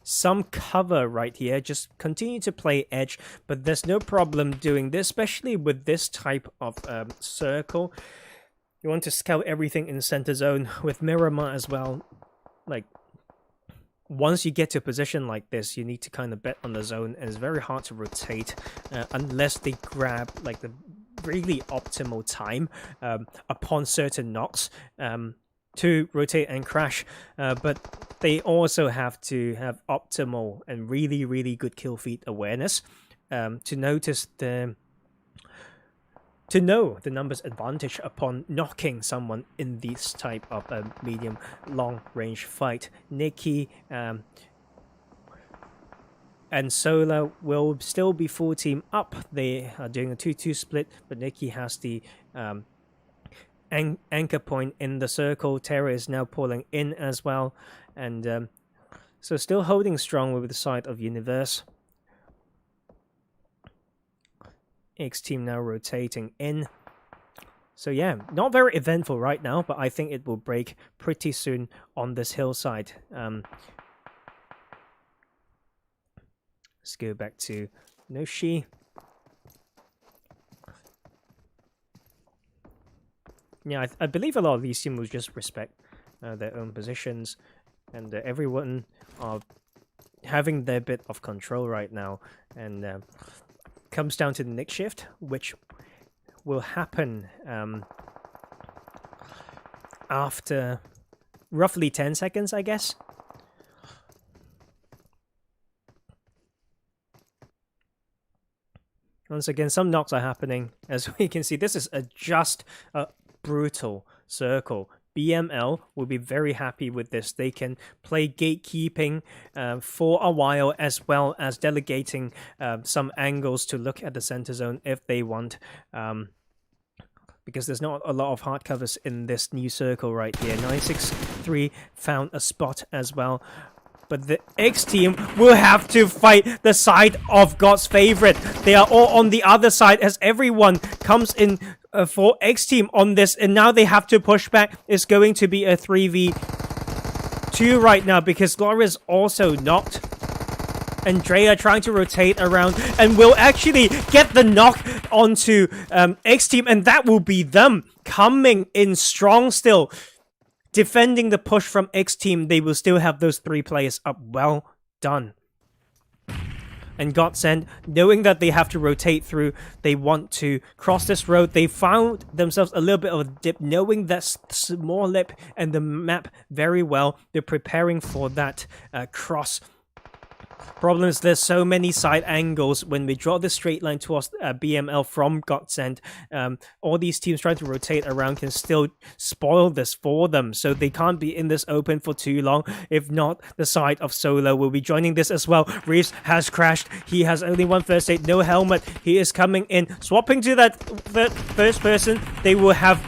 some cover right here. Just continue to play edge, but there's no problem doing this, especially with this type of circle. You want to scout everything in the center zone with Miramar as well. Like, once you get to a position like this, you need to kind of bet on the zone, and it's very hard to rotate unless they grab like the really optimal time upon certain knocks to rotate and crash. But they also have to have optimal and really, really good kill feed awareness to notice to know the numbers advantage upon knocking someone in this type of medium long range fight. Nikki and Sola will still be full team up. They are doing a 2-2 split, but Nikki has the anchor point in the circle. Terra is now pulling in as well, and so still holding strong with the side of Universe. XTEAM now rotating in. So yeah, not very eventful right now, but I think it will break pretty soon on this hillside. Let's go back to Noshi. Yeah, I believe a lot of these teams will just respect their own positions, and everyone are having their bit of control right now, and comes down to the nick shift, which will happen after roughly 10 seconds, I guess. Once again, some knocks are happening. As we can see, this is just a brutal circle. BML will be very happy with this. They can play gatekeeping for a while, as well as delegating some angles to look at the center zone if they want, because there's not a lot of hard covers in this new circle right here. 963 found a spot as well. But the X team will have to fight the side of God's favorite. They are all on the other side as everyone comes in for X team on this. And now they have to push back. It's going to be a 3v2 right now because Gloria's also knocked. Andrea trying to rotate around and will actually get the knock onto X team. And that will be them coming in strong still. Defending the push from X team, they will still have those 3 players up. Well done. And GODSENT, knowing that they have to rotate through, they want to cross this road. They found themselves a little bit of a dip, knowing that small lip and the map very well. They're preparing for that cross. Problem is there's so many side angles when we draw the straight line towards BML from GODSENT. All these teams trying to rotate around can still spoil this for them, so they can't be in this open for too long. If not, the side of Solo will be joining this as well. Reeves has crashed. He has only one first aid, no helmet. He is coming in, swapping to that first person. They will have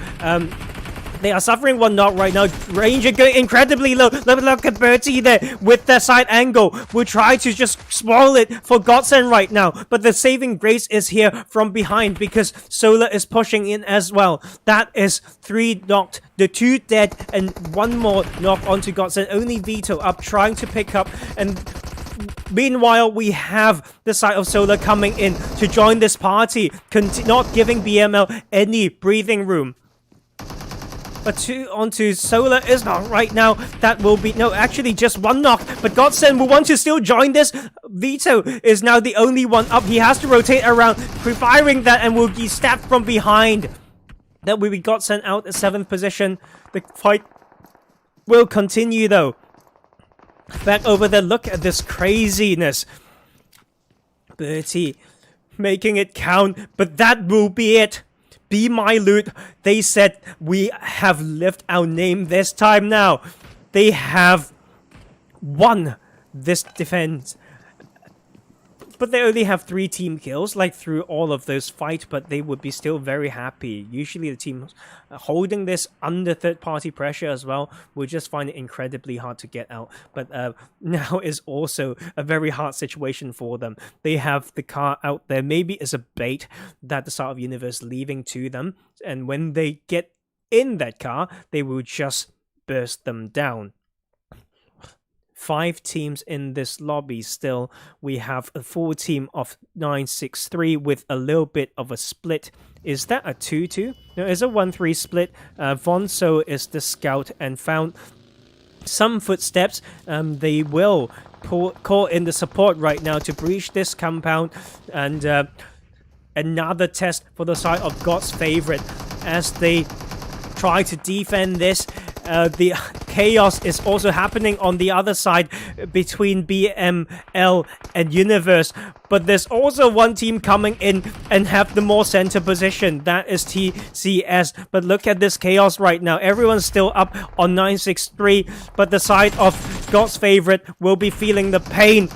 they are suffering one knock right now. Ranger going incredibly low. Look at Bertie there with the side angle. We'll try to just spoil it for GODSENT right now. But the saving grace is here from behind because Solar is pushing in as well. That is 3 knocked. The 2 dead and 1 more knock onto GODSENT. Only Vito up trying to pick up. And meanwhile, we have the side of Solar coming in to join this party. Not giving BML any breathing room. But 2 onto Solar is not right now. That will be... No, actually just 1 knock. But GODSENT will want to still join this. Vito is now the only one up. He has to rotate around, firing that, and will be stabbed from behind. That will be GODSENT out at 7th position. The fight will continue, though. Back over there. Look at this craziness. Bertie making it count. But that will be it. Be my loot. They said we have lived our name this time now. They have won this defense. But they only have 3 team kills, like through all of those fights, but they would be still very happy. Usually the team holding this under third-party pressure as well will just find it incredibly hard to get out. But now is also a very hard situation for them. They have the car out there, maybe as a bait that the start of universe leaving to them. And when they get in that car, they will just burst them down. 5 teams in this lobby still. We have a full team of 963 with a little bit of a split. Is that a 2-2? No, it's a 1-3 split. Vonso is the scout and found some footsteps. They will call in the support right now to breach this compound, and another test for the side of GODSFAVORITE as they try to defend this. The chaos is also happening on the other side between BML and Universe, but there's also one team coming in and have the more center position. That is TCS. But look at this chaos right now. Everyone's still up on 963, but the side of GODSFAVORITE will be feeling the pain.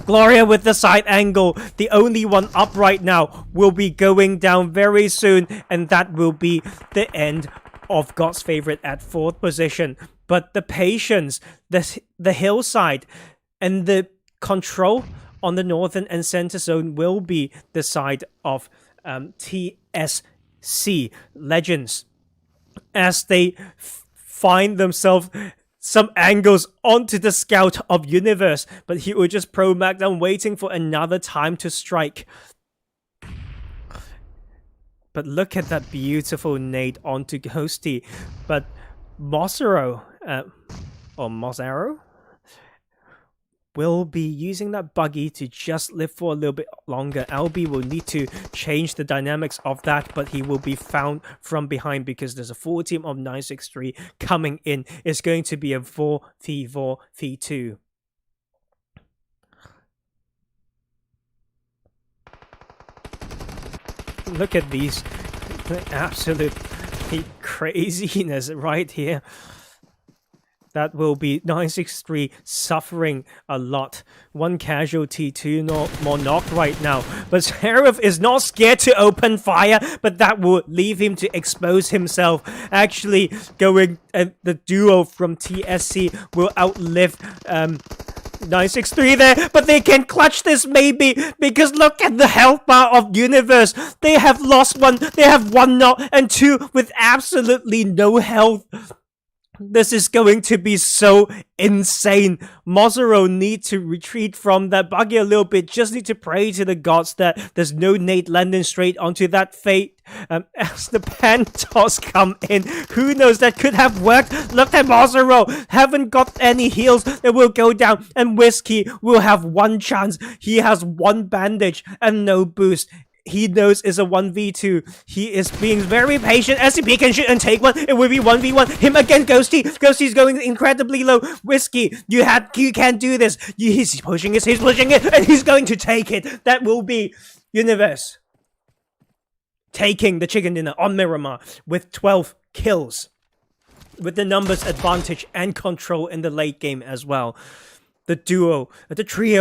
Gloria with the side angle, the only one up right now, will be going down very soon, and that will be the end of GODSFAVORITE at 4th position. But the patience, the hillside, and the control on the northern and center zone will be the side of TSC Legends, as they find themselves some angles onto the scout of Universe, but he will just pro-mag down, waiting for another time to strike. But look at that beautiful nade onto Ghosty. But Mossaro, or Mossaro, will be using that buggy to just live for a little bit longer. LB will need to change the dynamics of that, but he will be found from behind because there's a full team of 963 coming in. It's going to be a 4v4 v2. Look at these absolute craziness right here. That will be 963 suffering a lot. One casualty, two more knocked right now. But Sheriff is not scared to open fire, but that will leave him to expose himself. Actually, going the duo from TSC will outlive 963 there, but they can clutch this maybe, because look at the health bar of Universe. They have lost one, they have one knock, and two with absolutely no health. This is going to be so insane. Mozzaro need to retreat from that buggy a little bit. Just need to pray to the gods that there's no nade landing straight onto that fate. As the Pantos come in, who knows, that could have worked. Look at Mozzaro, haven't got any heals. It will go down, and Whiskey will have one chance. He has one bandage and no boost. He knows it's a 1v2. He is being very patient. SCP can shoot and take one. It will be 1v1. Him again, Ghosty. Ghosty's going incredibly low. Whiskey, you can't do this. He's pushing it, and he's going to take it. That will be Universe taking the chicken dinner on Miramar with 12 kills. With the numbers advantage and control in the late game as well. The trio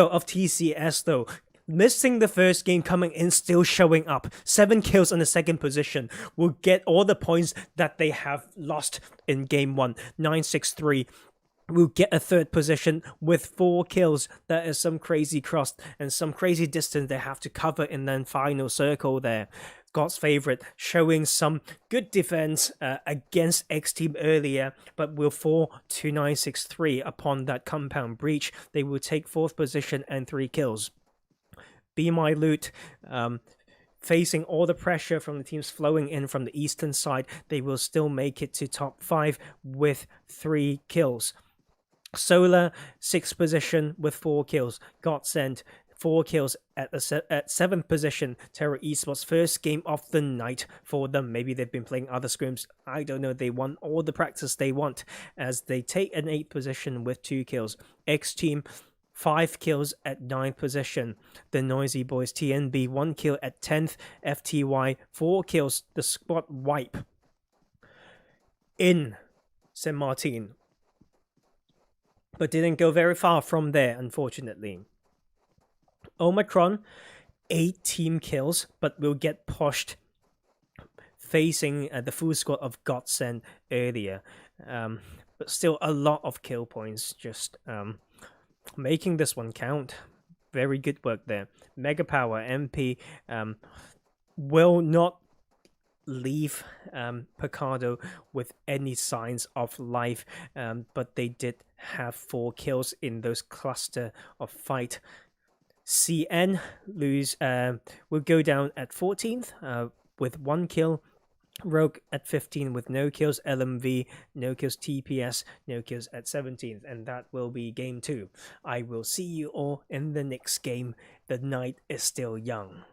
of TCS though, missing the first game, coming in, still showing up. 7 kills in the second position. Will get all the points that they have lost in game 1. 963 will get a third position with 4 kills. That is some crazy cross and some crazy distance they have to cover in the final circle there. GODSFAVORITE showing some good defense against XTEAM earlier, but will fall to 963 upon that compound breach. They will take 4th position and 3 kills. Be My Loot, facing all the pressure from the teams flowing in from the eastern side, they will still make it to top 5 with 3 kills. Solar, 6th position with 4 kills. GODSENT, 4 kills at 7th position. Terror Esports, first game of the night for them. Maybe they've been playing other scrims. I don't know. They want all the practice they want as they take an 8th position with 2 kills. XTEAM, 5 kills at 9th position. The Noisy Boys TNB, 1 kill at 10th. FTY, 4 kills. The spot wipe in Saint Martin. But didn't go very far from there, unfortunately. Omicron, 8 team kills, but will get pushed facing the full squad of GODSENT earlier. But still a lot of kill points, just making this one count. Very good work there. Mega Power MP will not leave Picardo with any signs of life, but they did have 4 kills in those cluster of fight. CN will go down at 14th with 1 kill. Rogue at 15 with no kills, LMV, no kills, TPS, no kills at 17th, and that will be game 2. I will see you all in the next game. The night is still young.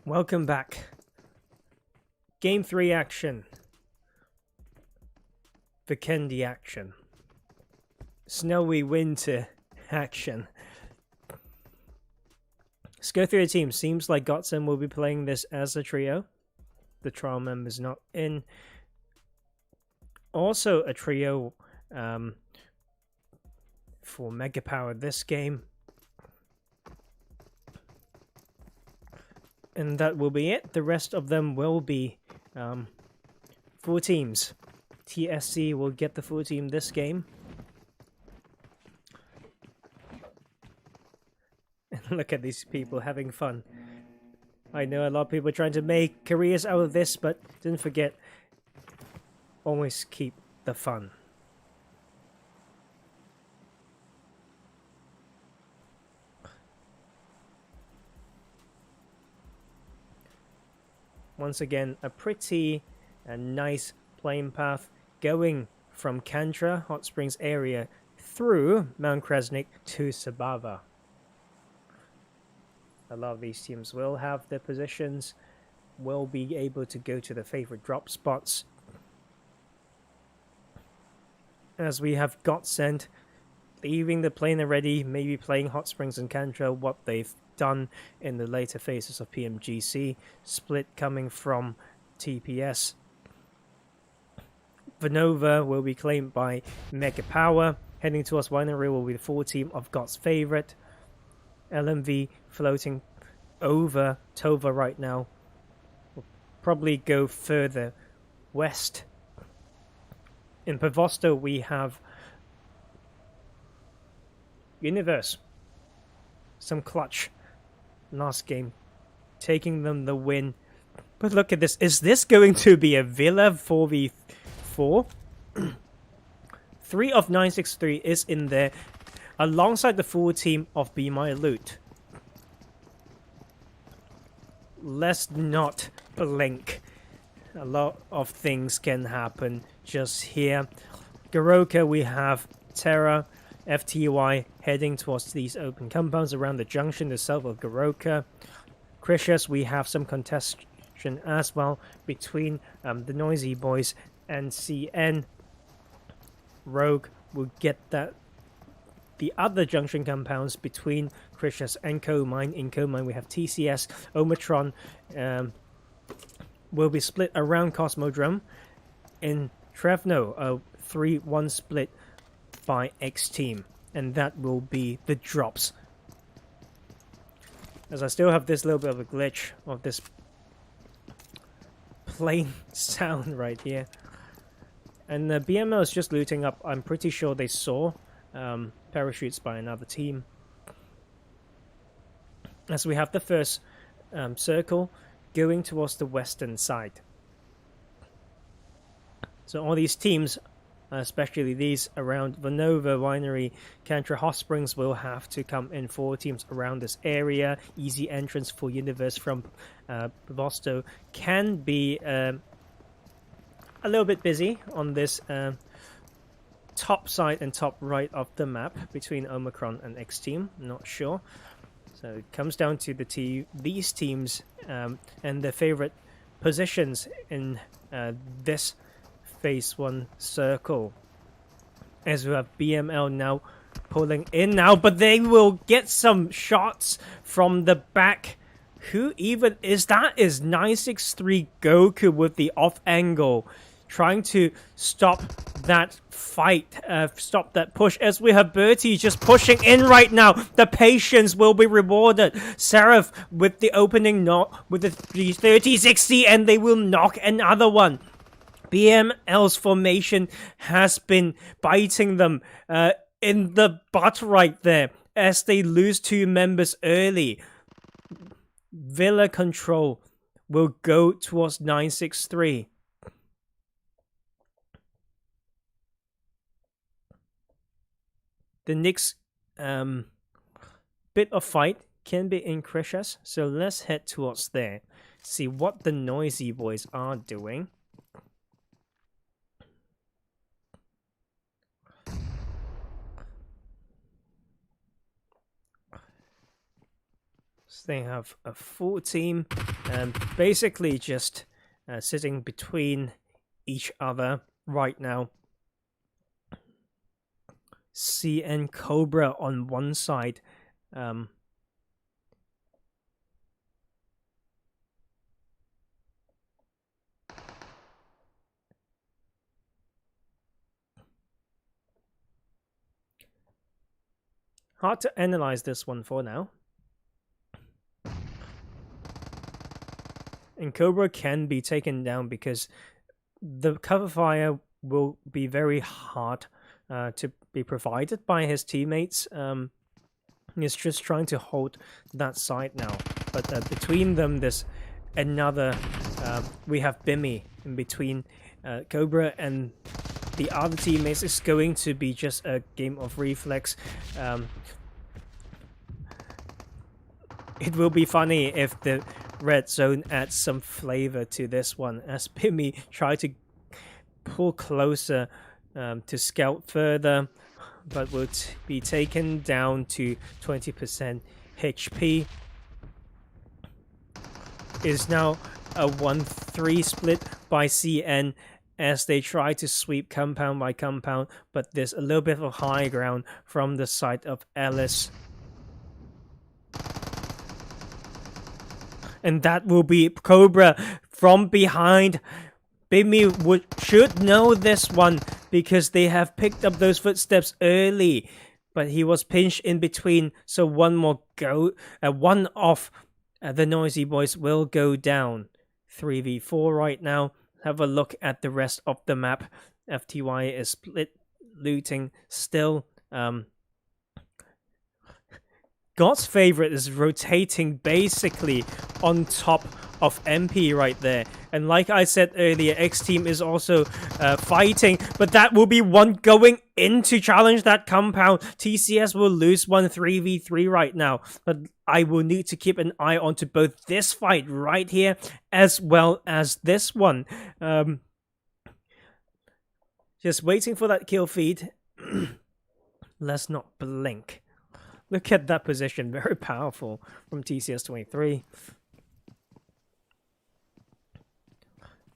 Welcome back. Game 3 action. Vikendi action. Snowy winter action. go through the team. Seems like GODSENT will be playing this as a trio. The trial member's not in. Also a trio for Mega Power this game. And that will be it. The rest of them will be full teams. TSC will get the full team this game. Look at these people having fun. I know a lot of people are trying to make careers out of this, but don't forget, always keep the fun. Once again, a pretty nice playing path going from Kantra, Hot Springs area, through Mount Kresnik to Sabava. A lot of these teams will have their positions, will be able to go to the favorite drop spots. As we have GODSENT leaving the plane already, maybe playing Hot Springs and Kantra, what they've done in the later phases of PMGC. Split coming from TPS. Vanova will be claimed by Mega Power. Heading towards Winery will be the full team of God's Favorite. LMV floating over Tova right now. Will probably go further west. In Pavosto we have Universe. Some clutch last game, taking them the win. But look at this. Is this going to be a Villa 4v4? 3 of 963 is in there, alongside the full team of Be My Loot. Let's not blink. A lot of things can happen just here. Garoka, we have Terra, FTY heading towards these open compounds around the junction, the south of Garoka. Cricious, we have some contestation as well between the Noisy Boys and CN. Rogue will get that. The other junction compounds between Cricious and Comine. In Comine we have TCS, Omicron will be split around Cosmodrome. In Trevno, a 3-1 split by XTEAM, and that will be the drops. As I still have this little bit of a glitch of this plain sound right here. And the BML is just looting up. I'm pretty sure they saw parachutes by another team. As we have the first circle going towards the western side. So all these teams, especially these around Vanova, Winery, Kantra, Hot Springs, will have to come in 4 teams around this area. Easy entrance for Universe from Vosto can be a little bit busy on this top side and top right of the map between Omicron and XTEAM. Not sure. So it comes down to these teams and their favorite positions in this Phase 1 circle. As we have BML now pulling in now, but they will get some shots from the back. Who even is that? Is 963 Goku with the off angle, trying to stop that fight, stop that push, as we have Bertie just pushing in right now. The patience will be rewarded. Seraph with the opening knock with the 30-60, and they will knock another one. BML's formation has been biting them in the butt right there, as they lose 2 members early. Villa control will go towards 963. The next bit of fight can be in Cricious, so let's head towards there. See what the Noisy Boys are doing. So they have a full team, basically just sitting between each other right now. CN Cobra on one side, Hard to analyze this one for now. And Cobra can be taken down because the cover fire will be very hard to be provided by his teammates. He's just trying to hold that side now. But between them, there's another... we have Bimmy in between Cobra and the other teammates. It's going to be just a game of reflex. It will be funny if the red zone adds some flavor to this one, as Bimmy tried to pull closer to scout further, but will be taken down to 20% HP. Is now a 1-3 split by CN as they try to sweep compound by compound, but there's a little bit of high ground from the side of Ellis. And that will be Cobra from behind. Bimmy should know this one because they have picked up those footsteps early, but he was pinched in between, so one more go, one off. The Noisy Boys will go down. 3v4 right now. Have a look at the rest of the map. FTY is split looting still. God's favorite is rotating basically on top of MP right there. And like I said earlier, XTEAM is also fighting, but that will be one going in to challenge that compound. TCS will lose 1 3v3 right now, but I will need to keep an eye on to both this fight right here as well as this one. Just waiting for that kill feed. Let's not blink. Look at that position, very powerful from TCS 23.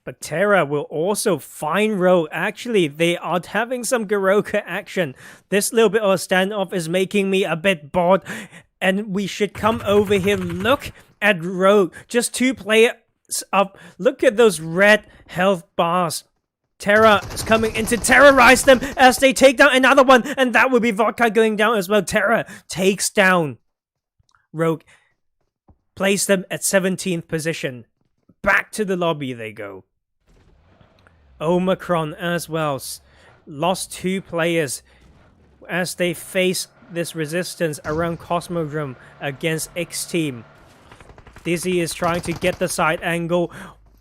But Terra will also find Rogue. Actually, they are having some Garoka action. This little bit of a standoff is making me a bit bored. And we should come over here. Look at Rogue. Just 2 players up. Look at those red health bars. Terra is coming in to terrorize them as they take down another one. And that will be Vodka going down as well. Terra takes down Rogue. Place them at 17th position. Back to the lobby they go. Omicron as well. Lost 2 players as they face this resistance around Cosmodrome against XTEAM. Dizzy is trying to get the side angle.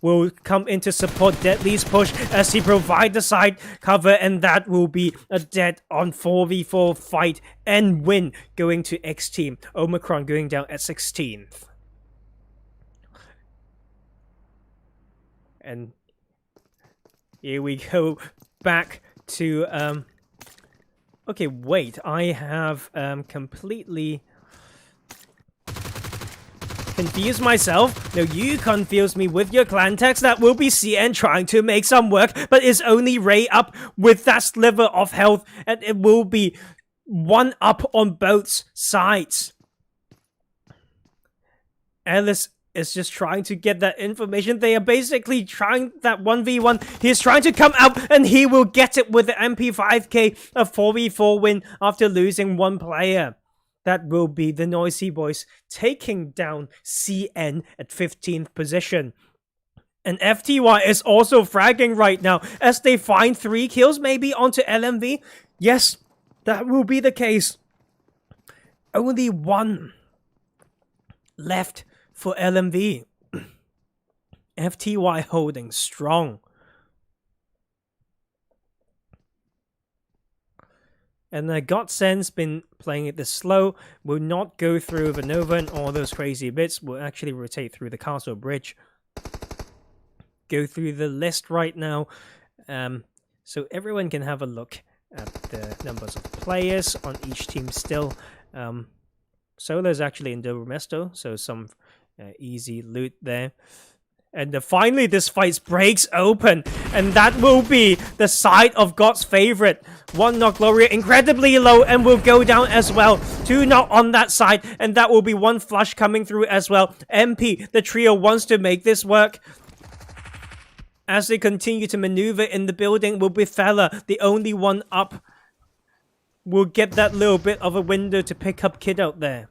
Will come in to support Deadly's push as he provide the side cover, and that will be a dead on 4v4 fight and win going to XTEAM. Omicron going down at 16th. And here we go back to okay, wait, I have completely confused myself. No, you confused me with your clan text. That will be CN trying to make some work, but it's only Ray up with that sliver of health, and it will be 1 up on both sides. Ellis is just trying to get that information. They are basically trying that 1v1. He's trying to come out, and he will get it with the MP5K, a 4v4 win after losing 1 player. That will be the Noisy Boys taking down CN at 15th position. And FTY is also fragging right now as they find 3 kills maybe onto LMV. Yes, that will be the case. Only 1 left for LMV. FTY holding strong. And GODSENT's been playing it this slow. Will not go through the Nova and all those crazy bits. Will actually rotate through the castle bridge. Go through the list right now. So everyone can have a look at the numbers of players on each team still. Solo's actually in Dobromesto, so some easy loot there. And finally, this fight breaks open, and that will be the side of God's favorite. 1 knock Gloria incredibly low and will go down as well. 2 knock on that side, and that will be 1 flush coming through as well. MP, the trio, wants to make this work. As they continue to maneuver in the building, will be Fella, the only one up. will get that little bit of a window to pick up Kid out there.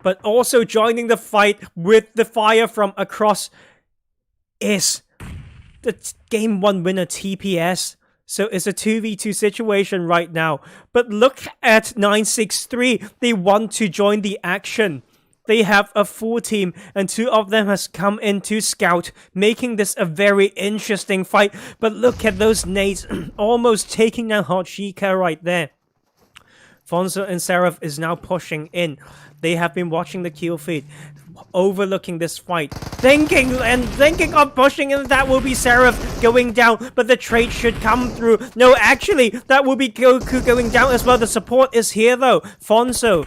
But also joining the fight with the fire from across is the Game 1 winner TPS. So it's a 2v2 situation right now. But look at 963. They want to join the action. They have a full team, and 2 of them has come in to scout, making this a very interesting fight. But look at those nades, almost taking down Hot Chica right there. Fonzo and Seraph is now pushing in. They have been watching the kill feed, overlooking this fight, thinking of pushing in. That will be Seraph going down, but the trade should come through. No, actually, that will be Goku going down as well. The support is here though. Fonzo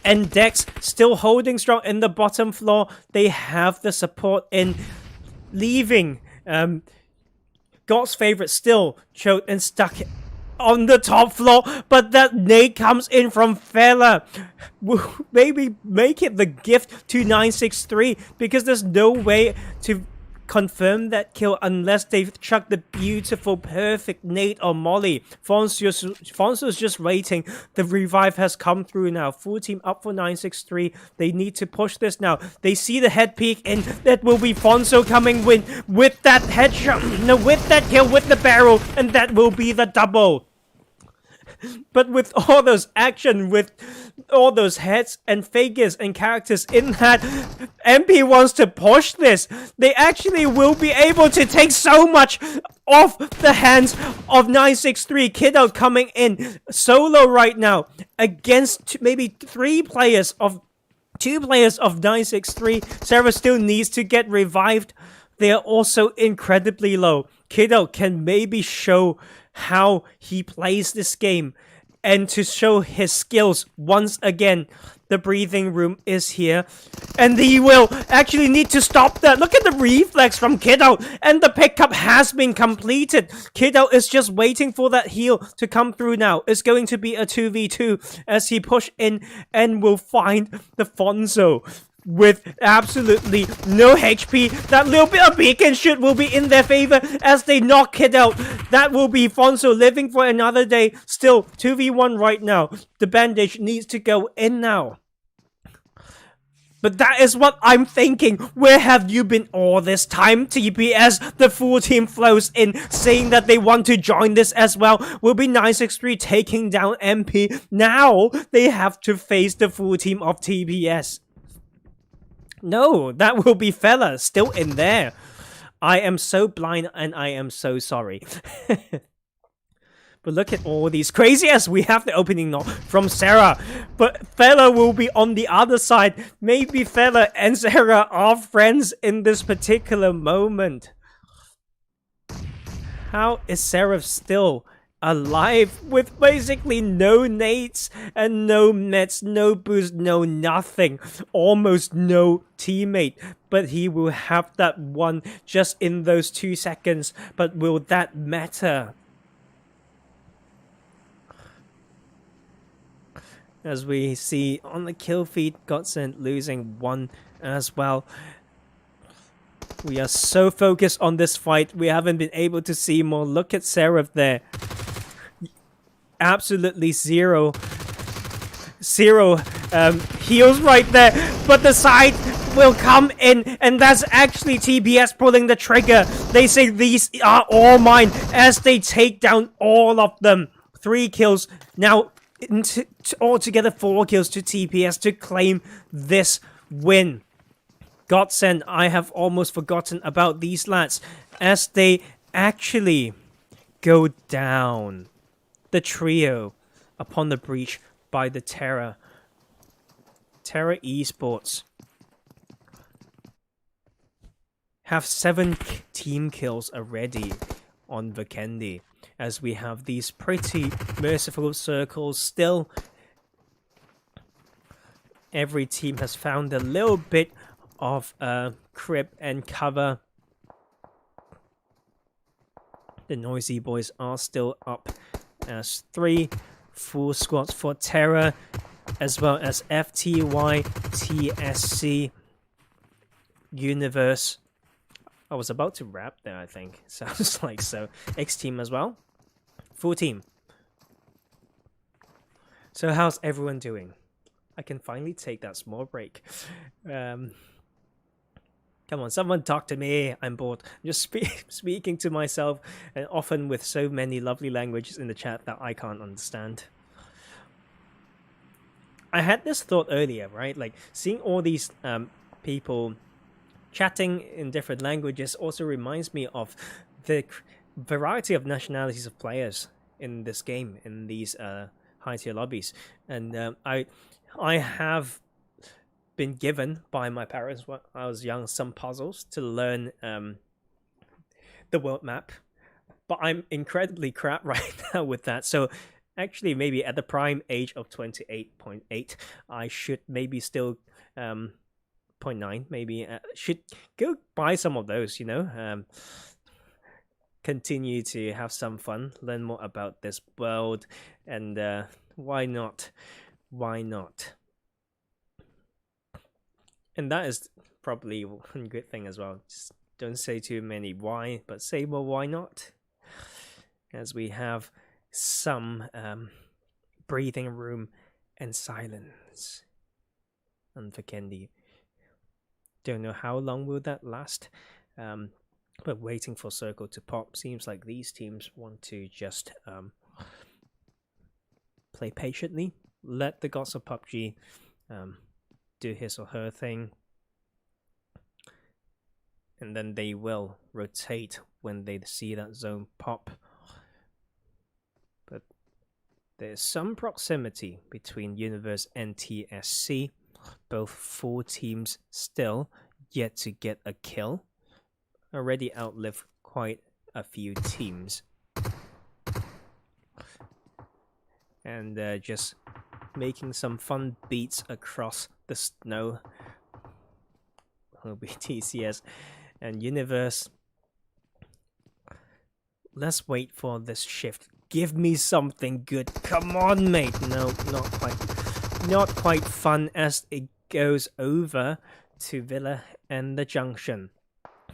and Dex still holding strong in the bottom floor. They have the support in, leaving God's favorite still choked and stuck on the top floor, but that nade comes in from Fella. Maybe make it the gift to 963, because there's no way to confirm that kill unless they've chucked the beautiful, perfect nade on Molly. Fonzo's just waiting. The revive has come through now. Full team up for 963. They need to push this now. They see the head peek, and that will be Fonzo coming with that headshot. No, with that kill with the barrel, and that will be the double. But with all those action, with all those heads and figures and characters in that, MP wants to push this. They actually will be able to take so much off the hands of 963. Kiddo coming in solo right now against maybe 2 players of 963. Sarah still needs to get revived. They are also incredibly low. Kiddo can maybe show how he plays this game and to show his skills once again. The breathing room is here, and he will actually need to stop that. Look at the reflex from Kiddo, and the pickup has been completed. Kiddo is just waiting for that heal to come through now. It's going to be a 2v2 as he push in and will find the Fonzo with absolutely no HP. That little bit of beacon shoot will be in their favor as they knock Kid out. That will be Fonzo living for another day. Still 2v1 right now. The bandage needs to go in now. But that is what I'm thinking. Where have you been all this time, TPS? The full team flows in, saying that they want to join this as well. Will be 963 taking down MP. Now they have to face the full team of TPS. No, that will be Fella still in there. I am so blind and I am so sorry. But look at all these crazy as we have the opening knock from Sarah. But Fella will be on the other side. Maybe Fella and Sarah are friends in this particular moment. How is Sarah still alive with basically no nades and no meds, no boost, no nothing, almost no teammate? But he will have that one just in those 2 seconds. But will that matter? As we see on the kill feed, GODSENT losing 1 as well. We are so focused on this fight, we haven't been able to see more. Look at Seraph there. Absolutely zero heals right there, but the side will come in, and that's actually TPS pulling the trigger. They say these are all mine as they take down all of them. 3 kills now, altogether 4 kills to TPS to claim this win. GODSENT, I have almost forgotten about these lads as they actually go down. The trio upon the breach by the Terra Esports have 7 team kills already on Vikendi, as we have these pretty merciful circles still. Every team has found a little bit of crib and cover. The noisy boys are still up as 3 full squads for Terra, as well as FTY, TSC, Universe. I was about to rap there, I think. Sounds like so. XTEAM as well. Full team. So how's everyone doing? I can finally take that small break. Come on, someone talk to me. I'm bored. I'm just speaking to myself, and often with so many lovely languages in the chat that I can't understand. I had this thought earlier, right? Like seeing all these people chatting in different languages also reminds me of the variety of nationalities of players in this game, in these high tier lobbies. And I have been given by my parents when I was young some puzzles to learn the world map, but I'm incredibly crap right now with that. So actually, maybe at the prime age of 28.8, I should maybe still 0.9, maybe should go buy some of those, you know, continue to have some fun, learn more about this world, and why not? Why not? And that is probably one good thing as well. Just don't say too many why, but say more why not, as we have some breathing room and silence on Vikendi. Don't know how long will that last, but waiting for Circle to pop. Seems like these teams want to just play patiently, let the gods of PUBG do his or her thing, and then they will rotate when they see that zone pop. But there's some proximity between Universe and TSC, both 4 teams still yet to get a kill, already outlived quite a few teams, and just making some fun beats across the snow will be TCS and Universe. Let's wait for this shift. Give me something good. Come on, mate. No, not quite fun as it goes over to Villa and the junction.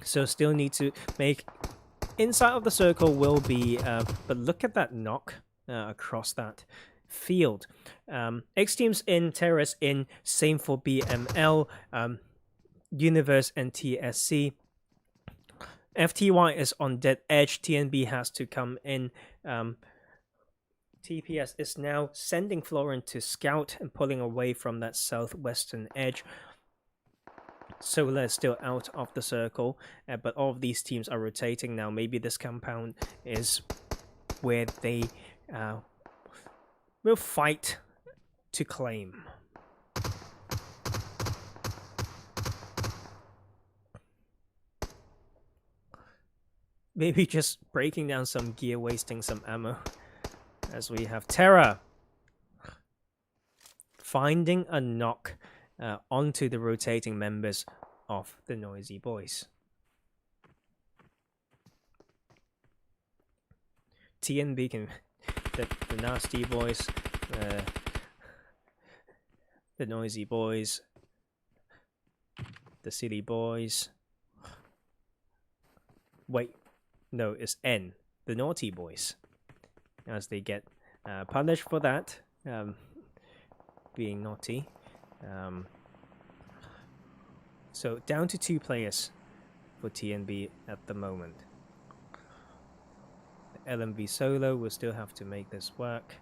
So still need to make inside of the circle will be but look at that knock across that field. XTEAM's in, Terrace in, same for BML, Universe and TSC. FTY is on dead edge. TNB has to come in. TPS is now sending Florent to scout and pulling away from that southwestern edge. Solar is still out of the circle, but all of these teams are rotating now. Maybe this compound is where they will fight to claim. Maybe just breaking down some gear, wasting some ammo, as we have Terra finding a knock onto the rotating members of the Noisy Boys. TNB can, the Nasty Boys, the Noisy Boys, the Silly Boys. Wait, no, it's N, the Naughty Boys, as they get punished for that, being naughty. So down to 2 players for TNB at the moment. The LMV solo will still have to make this work.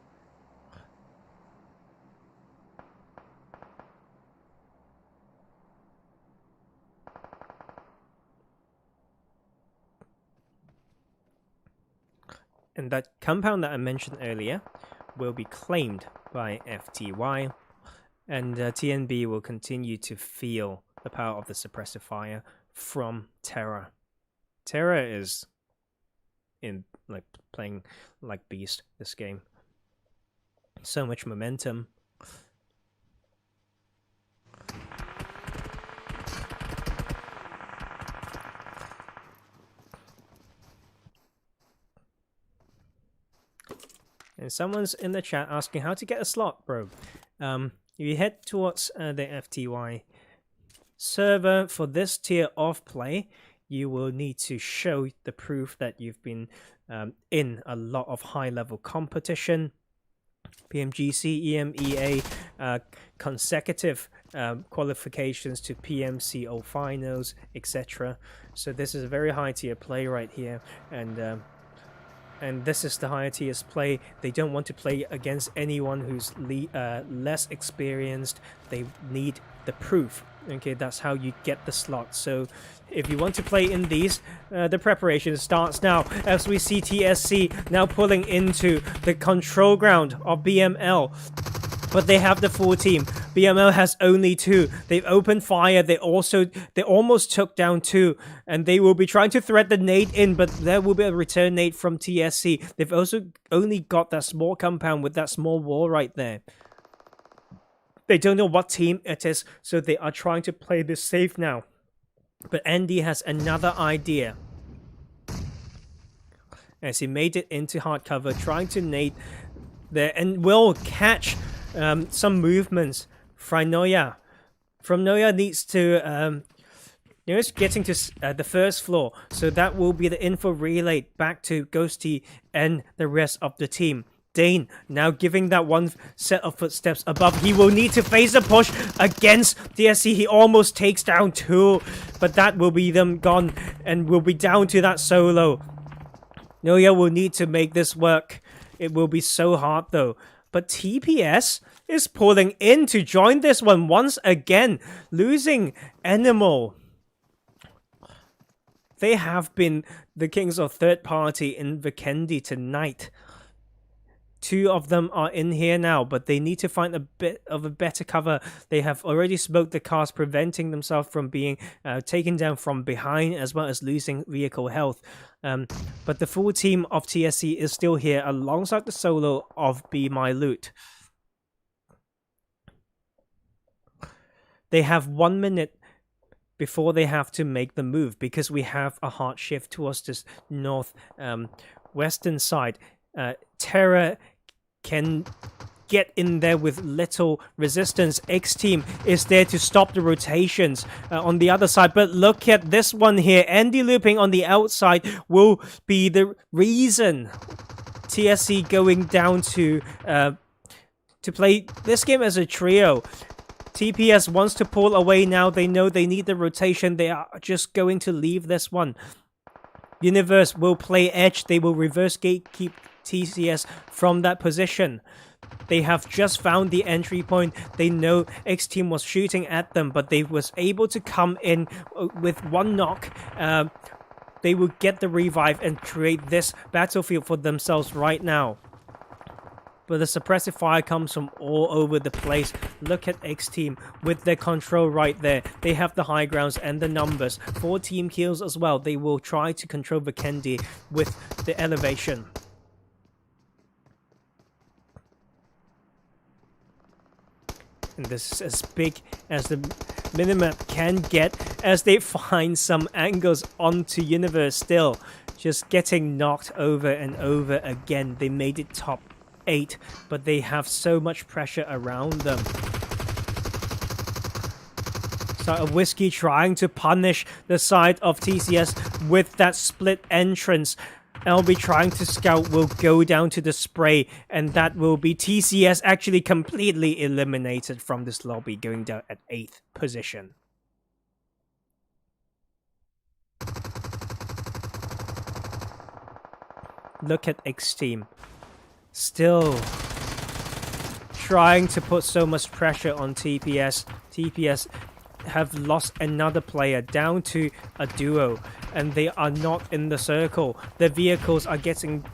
And that compound that I mentioned earlier will be claimed by FTY, and TNB will continue to feel the power of the suppressive fire from Terra. Terra is in like playing like beast this game. So much momentum. And someone's in the chat asking how to get a slot, bro. If you head towards the FTY server for this tier of play, you will need to show the proof that you've been in a lot of high-level competition. PMGC, EMEA, consecutive qualifications to PMCO finals, etc. So this is a very high-tier play right here, and this is the higher tiers play. They don't want to play against anyone who's less experienced. They need the proof. Okay, that's how you get the slot. So if you want to play in these, the preparation starts now, as we see TSC now pulling into the control ground of BML. But they have the full team. BML has only 2. They've opened fire. They almost took down 2, and they will be trying to thread the nade in, but there will be a return nade from TSC. They've also only got that small compound with that small wall right there. They don't know what team it is, so they are trying to play this safe now. But Andy has another idea, as he made it into hard cover, trying to nade there, and will catch some movements. From Noya needs to it's getting to the first floor, so that will be the info relay back to Ghosty and the rest of the team. Dane now giving that one set of footsteps above. He will need to face a push against DSC. He almost takes down 2, but that will be them gone, and will be down to that solo. Noya will need to make this work. It will be so hard though. But TPS is pulling in to join this one once again, losing Animal. They have been the kings of third party in Vikendi tonight. 2 of them are in here now, but they need to find a bit of a better cover. They have already smoked the cars, preventing themselves from being taken down from behind, as well as losing vehicle health. But the full team of TSC is still here, alongside the solo of Be My Loot. They have 1 minute before they have to make the move, because we have a hard shift towards this north western side. Terra can get in there with little resistance. XTEAM is there to stop the rotations on the other side. But look at this one here. Andy looping on the outside will be the reason TSC going down to play this game as a trio. TPS wants to pull away now. They know they need the rotation. They are just going to leave this one. Universe will play edge. They will reverse gatekeep TCS from that position. They have just found the entry point. They know XTEAM was shooting at them, but they was able to come in with 1 knock. They will get the revive and create this battlefield for themselves right now. But the suppressive fire comes from all over the place. Look at XTEAM with their control right there. They have the high grounds and the numbers. 4 team kills as well. They will try to control Vikendi with the elevation. And this is as big as the minimap can get, as they find some angles onto Universe still. Just getting knocked over and over again. They made it top 8, but they have so much pressure around them. So a Whiskey trying to punish the side of TCS with that split entrance. LB trying to scout will go down to the spray, and that will be TCS actually completely eliminated from this lobby, going down at 8th position. Look at XTEAM. Still trying to put so much pressure on TPS. TPS have lost another player down to a duo, and they are not in the circle. Their vehicles are getting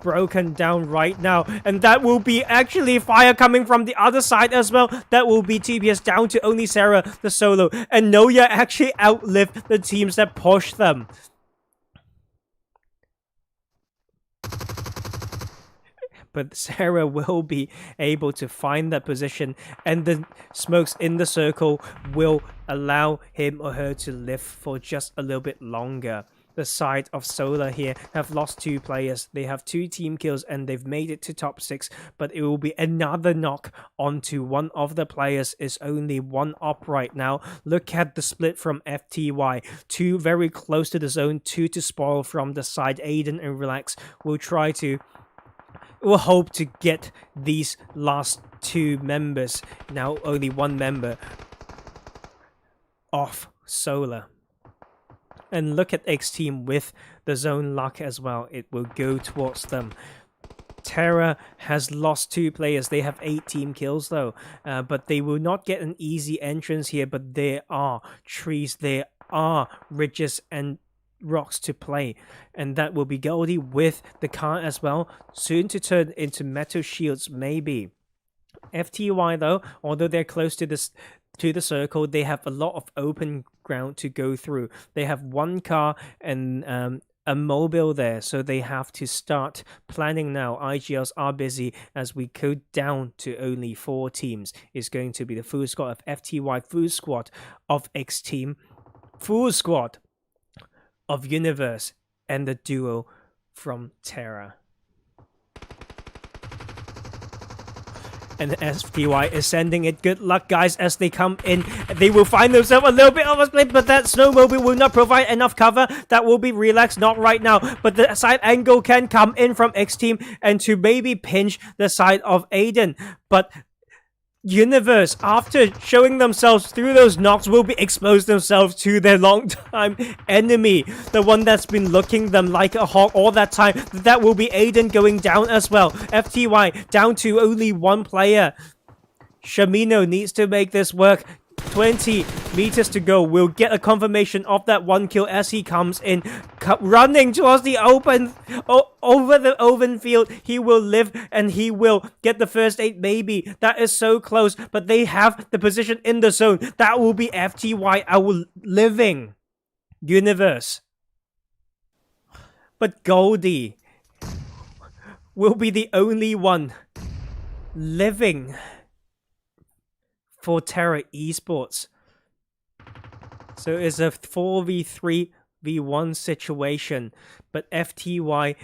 broken down right now, and that will be actually fire coming from the other side as well. That will be TPS down to only Sarah, the solo, and Noya actually outlived the teams that pushed them. But Sarah will be able to find that position, and the smokes in the circle will allow him or her to live for just a little bit longer. the side of Solar here have lost 2 players. They have 2 team kills and they've made it to top 6, but it will be another knock onto one of the players. Is only 1 up right now. Look at the split from FTY. 2 very close to the zone, 2 to spoil from the side. Aiden and Relax will will hope to get these last 2 members, now only 1 member, off Solar. And look at XTEAM with the zone lock as well. It will go towards them. Terra has lost 2 players. They have 8 team kills though, but they will not get an easy entrance here. But there are trees, there are ridges and rocks to play, and that will be Goldie with the car as well, soon to turn into metal shields maybe. FTY though, although they're close to the circle, they have a lot of open ground to go through. They have 1 car and a mobile there, so they have to start planning now. IGLs are busy as we go down to only 4 teams. It's going to be the full squad of FTY, full squad of XTEAM, full squad of Universe, and the duo from Terra. And FTY is sending it. Good luck, guys, as they come in. They will find themselves a little bit of a split, but that snowmobile will not provide enough cover. That will be relaxed, not right now. But the side angle can come in from XTEAM and to maybe pinch the side of Aiden. But Universe, after showing themselves through those knocks, will be exposed themselves to their long-time enemy, the one that's been looking them like a hawk all that time. That will be Aiden going down as well. FTY down to only 1 player. Shamino needs to make this work. 20 meters to go. We'll get a confirmation of that 1 kill as he comes in, running towards the open, over the open field. He will live and he will get the first aid maybe. That is so close, but they have the position in the zone. That will be FTY outliving Universe. But Goldie will be the only one living for Terra Esports. So it's a 4v3v1 situation, but FTY,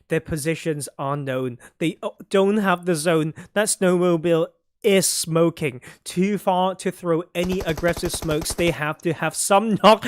their positions are known. They don't have the zone. That snowmobile is smoking too far to throw any aggressive smokes. They have to have some knock,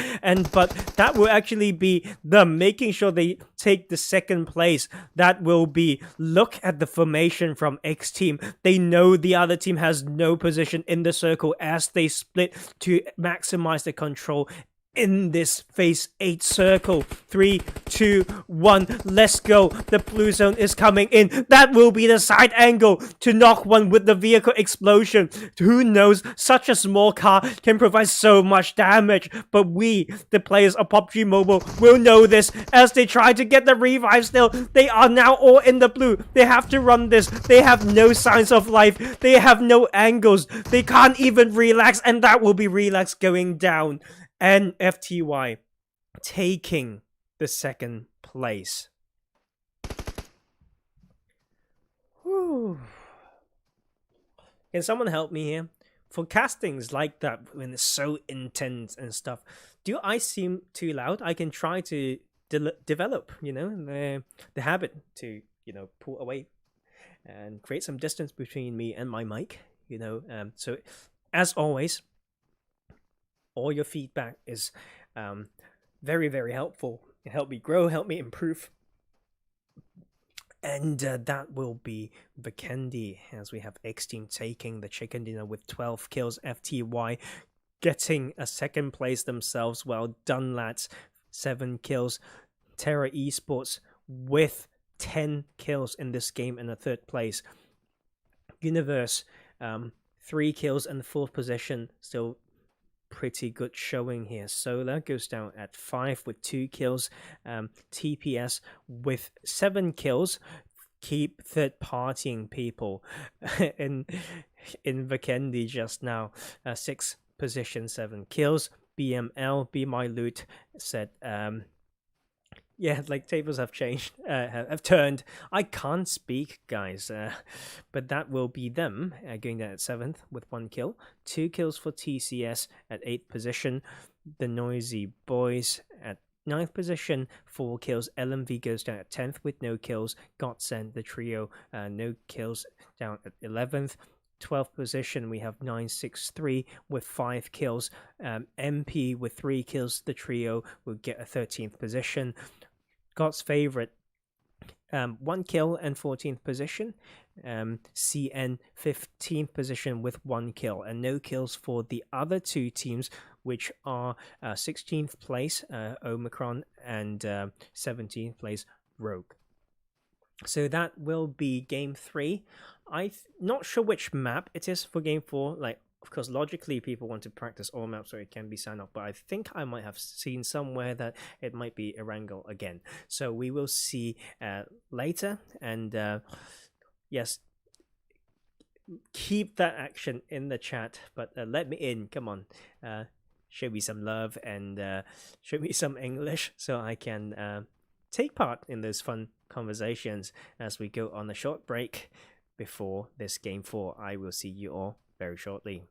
but that will actually be them making sure they take the 2nd place. That will be, look at the formation from XTEAM. They know the other team has no position in the circle as they split to maximize the control in this phase 8 circle. 3, 2, 1, let's go. The blue zone is coming in. That will be the side angle to knock one with the vehicle explosion. Who knows, such a small car can provide so much damage, but we, the players of PUBG Mobile, will know this as they try to get the revive still. They are now all in the blue. They have to run this. They have no signs of life. They have no angles. They can't even relax, and that will be relax going down. And FTY taking the 2nd place. Whew. Can someone help me here? For castings like that, when it's so intense and stuff, do I seem too loud? I can try to develop, the habit to, pull away and create some distance between me and my mic, So, as always, all your feedback is very, very helpful. It helped me grow, helped me improve. And that will be Vikendi, as we have XTEAM taking the chicken dinner with 12 kills. FTY getting a 2nd place themselves. Well done, lads. 7 kills. Terra Esports with 10 kills in this game and a 3rd place. Universe, 3 kills and 4th position. Still pretty good showing here. Solar goes down at 5 with 2 kills. TPS with 7 kills. Keep third-partying people in Vikendi just now. 6th position, 7 kills. BML, Be My Loot, said yeah, like tables have changed, have turned. I can't speak, guys, but that will be them going down at 7th with 1 kill. 2 kills for TCS at 8th position. The Noisy Boys at 9th position, 4 kills. LMV goes down at 10th with no kills. GODSENT, the trio, no kills, down at 11th. 12th position, we have 963 with 5 kills. MP with 3 kills, the trio will get a 13th position. God's favorite, 1 kill and 14th position. CN 15th position with 1 kill, and no kills for the other 2 teams, which are 16th place Omicron and 17th place Rogue. So that will be game 3. I'm not sure which map it is for game 4. Like, of course, logically, people want to practice all maps so it can be signed up, but I think I might have seen somewhere that it might be Erangel again. So we will see later. And yes, keep that action in the chat, but let me in. Come on. Show me some love and show me some English so I can take part in those fun conversations as we go on a short break before this game 4. I will see you all very shortly.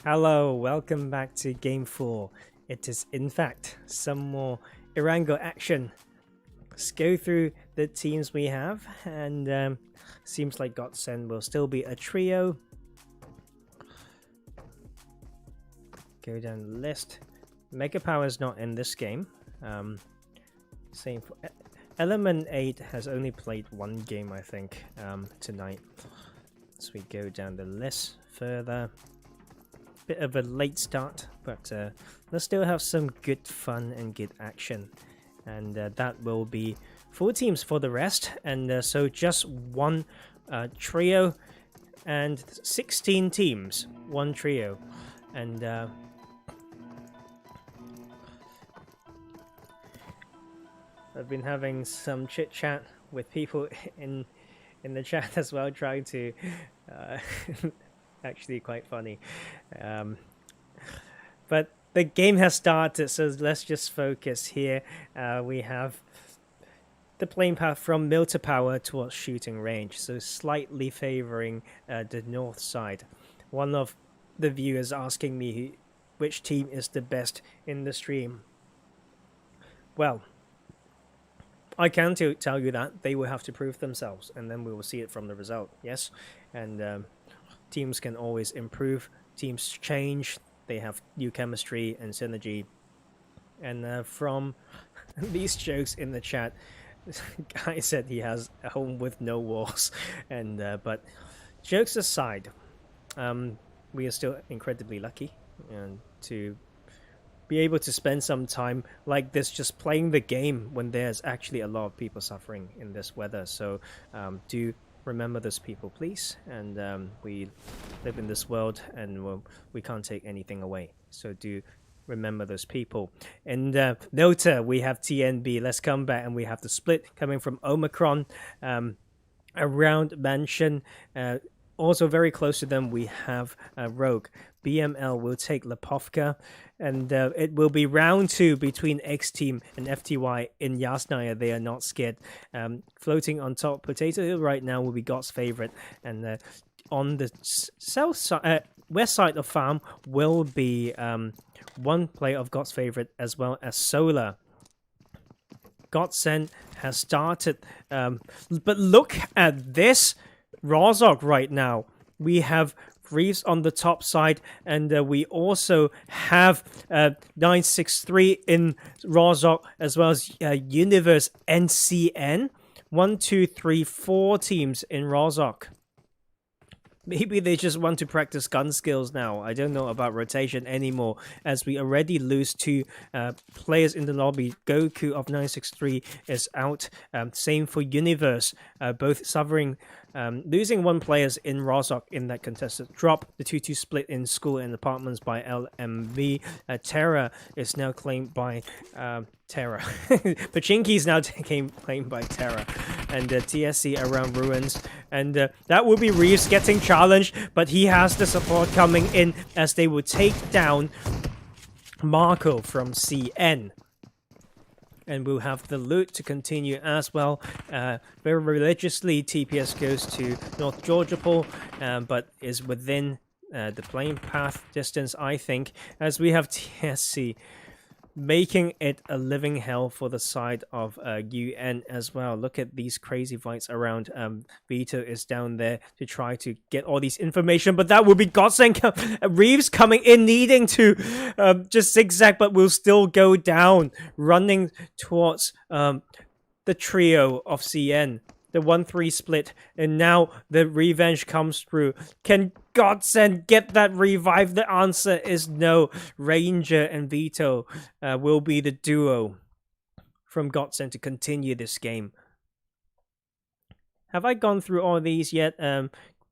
Hello, welcome back to Game 4. It is in fact some more Erangel action. Let's go through the teams we have, and seems like GODSENT will still be a trio. Go down the list. Mega Power is not in this game. Same for Element 8 has only played one game, I think, tonight. So we go down the list further. Bit of a late start, but let's still have some good fun and good action, and that will be 4 teams for the rest, and so just one trio and 16 teams, one trio, and I've been having some chit chat with people in the chat as well, trying to actually quite funny, but the game has started, so let's just focus here. We have the playing path from mill to power towards shooting range, so slightly favoring the north side. One of the viewers asking me which team is the best in the stream. Well, I can tell you that they will have to prove themselves, and then we will see it from the result. Yes, and teams can always improve, teams change, they have new chemistry and synergy. And from these jokes in the chat, guy said he has a home with no walls, and but jokes aside, we are still incredibly lucky and to be able to spend some time like this just playing the game when there's actually a lot of people suffering in this weather. So do remember those people, please, and we live in this world, and we can't take anything away, so do remember those people. And Nota, we have TNB. Let's come back, and we have the split coming from Omicron around Mansion. Also very close to them, we have Rogue. BML will take Lepovka, and it will be round 2 between XTEAM and FTY in Yasnaya. They are not scared. Floating on top, Potato Hill right now will be God's favorite, and on the south side, west side of farm will be one player of God's favorite as well as Solar. GODSENT has started, but look at this Rozhok right now. We have Reeves on the top side, and we also have 963 in Rozhok, as well as Universe NCN. 1, 2, 3, 4 teams in Rozhok. Maybe they just want to practice gun skills now. I don't know about rotation anymore, as we already lose 2 players in the lobby. Goku of 963 is out. Same for Universe, both suffering, losing 1 player in Rozhok in that contested drop. The 2-2 split in school and apartments by LMV. Terra is now claimed by Terra. Pachinki is now claimed by Terra, and TSC around ruins, and that will be Reeves getting challenged, but he has the support coming in as they will take down Marco from CN. And we'll have the loot to continue as well. Very religiously, TPS goes to North Georgia Pool, but is within the playing path distance, I think, as we have TSC making it a living hell for the side of UN as well. Look at these crazy fights around. Vito is down there to try to get all these information, but that will be GODSENT. Reeves coming in, needing to just zigzag, but will still go down, running towards the trio of CN. The 1-3 split, and now the revenge comes through. Can GODSENT get that revive? The answer is no. Ranger and Vito will be the duo from GODSENT to continue this game. Have I gone through all these yet?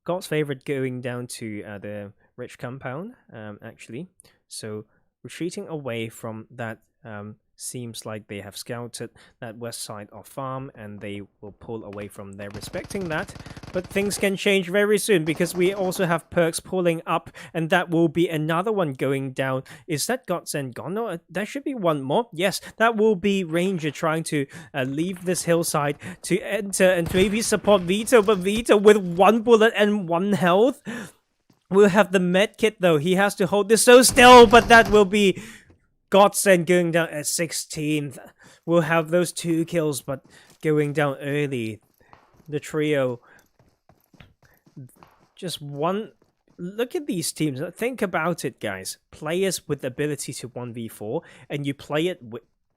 God's favorite going down to the rich compound, actually. So retreating away from that Seems like they have scouted that west side of farm and they will pull away from there respecting that. But things can change very soon because we also have Perks pulling up and that will be another one going down. Is that GODSENT gone? No, there should be one more. Yes, that will be Ranger trying to leave this hillside to enter and maybe support Vito. But Vito with 1 bullet and 1 health. We'll have the medkit though. He has to hold this so still, but that will be GODSENT going down at 16th. We'll have those 2 kills, but going down early. The trio. Just one. Look at these teams. Think about it, guys. Players with the ability to 1v4, and you play it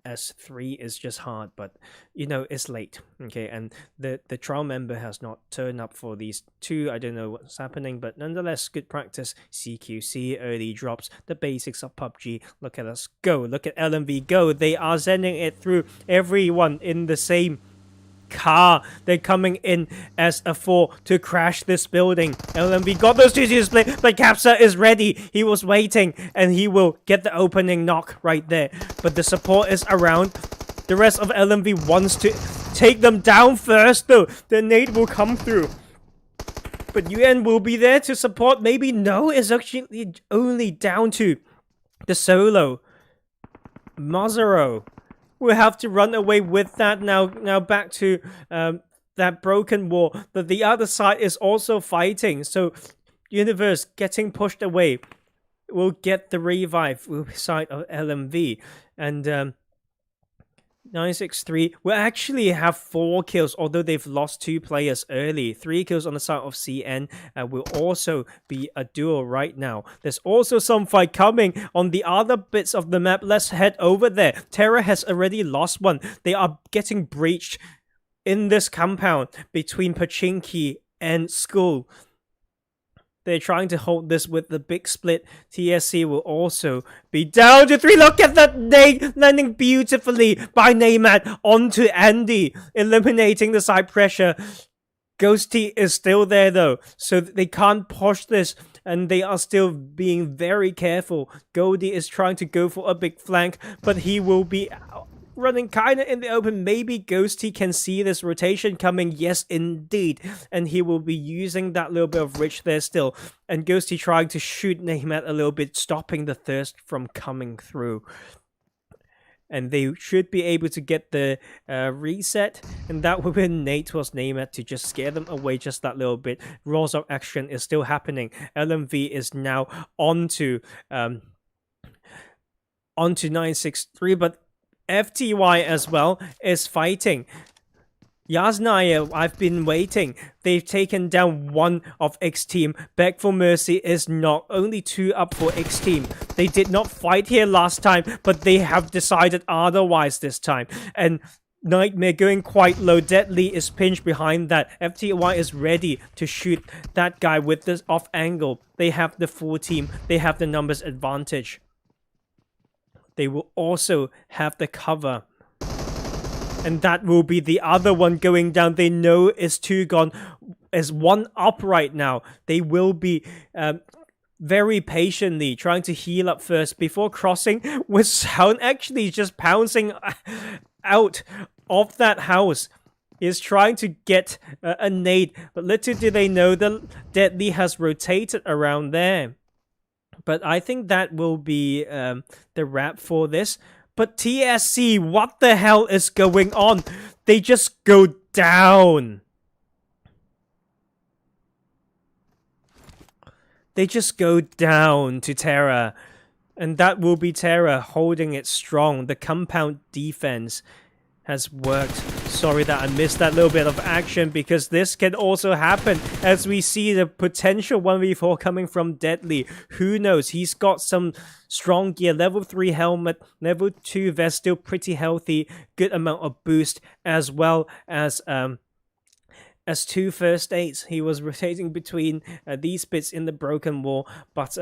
as 3 is just hard, but you know it's late. Okay, and the trial member has not turned up for these 2. I don't know what's happening, but nonetheless, good practice. CQC, early drops, the basics of PUBG. Look at us go. Look at LMV go. They are sending it through. Everyone in the same car. They're coming in as a 4 to crash this building. LMV got those 2 to split, but Capsa is ready. He was waiting, and he will get the opening knock right there. But the support is around. The rest of LMV wants to take them down first, though. The nade will come through. But UN will be there to support. Maybe no, it's actually only down to the solo. Mazzaro will have to run away with that now. Now back to that broken wall. But the other side is also fighting. So Universe getting pushed away will get the revive with side of LMV. And 963 will actually have 4 kills, although they've lost 2 players early. 3 kills on the side of CN will also be a duo right now. There's also some fight coming on the other bits of the map. Let's head over there. Terra has already lost one. They are getting breached in this compound between Pachinki and School. They're trying to hold this with the big split. TSC will also be down to 3. Look at that nade landing beautifully by Neymat onto Andy, eliminating the side pressure. Ghosty is still there though, so they can't push this, and they are still being very careful. Goldie is trying to go for a big flank, but he will be running kind of in the open. Maybe Ghosty can see this rotation coming. Yes, indeed. And he will be using that little bit of reach there still. And Ghosty trying to shoot Neymat a little bit, stopping the thirst from coming through. And they should be able to get the reset. And that will be Nate towards Neymat to just scare them away just that little bit. Rolls of action is still happening. LMV is now onto 963, but FTY as well is fighting. Yasnaya, I've been waiting. They've taken down 1 of XTEAM. Beg for Mercy is not. Only 2 up for XTEAM. They did not fight here last time, but they have decided otherwise this time. And Nightmare going quite low. Deadly is pinched behind that. FTY is ready to shoot that guy with this off angle. They have the full team. They have the numbers advantage. They will also have the cover. And that will be the other one going down. They know it's 2 gone. Is 1 up right now. They will be very patiently trying to heal up first before crossing, with Sound actually just pouncing out of that house. Is trying to get a nade. But little do they know that Deadly has rotated around there. But I think that will be the wrap for this. But TSC, what the hell is going on? They just go down. They just go down to Terra. And that will be Terra holding it strong. The compound defense has worked. Sorry that I missed that little bit of action, because this can also happen as we see the potential 1v4 coming from Deadly. Who knows? He's got some strong gear. Level 3 helmet, level 2 vest, still pretty healthy. Good amount of boost, as well as 2 first aids. He was rotating between these bits in the broken wall, but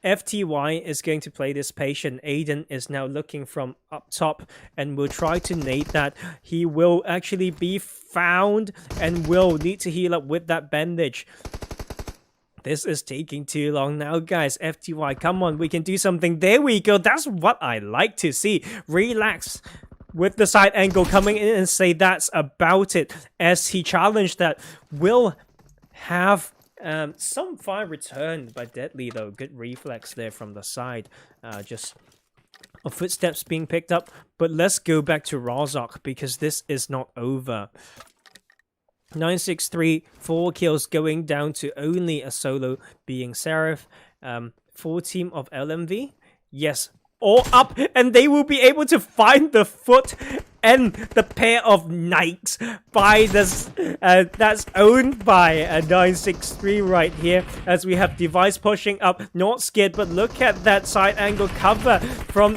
FTY is going to play this patient. Aiden is now looking from up top and will try to nade that. He will actually be found and will need to heal up with that bandage. This is taking too long now, guys. FTY, come on, we can do something. There we go. That's what I like to see. Relax with the side angle coming in and say that's about it. As he challenged that, will have some fire returned by Deadly, though. Good reflex there from the side. Just footsteps being picked up. But let's go back to Rozok, because this is not over. 963, 4 kills going down to only a solo being Seraph. 4 team of LMV. Yes, all up, and they will be able to find the foot and the pair of knights by this. That's owned by 963 right here, as we have Device pushing up. Not scared, but look at that side angle cover from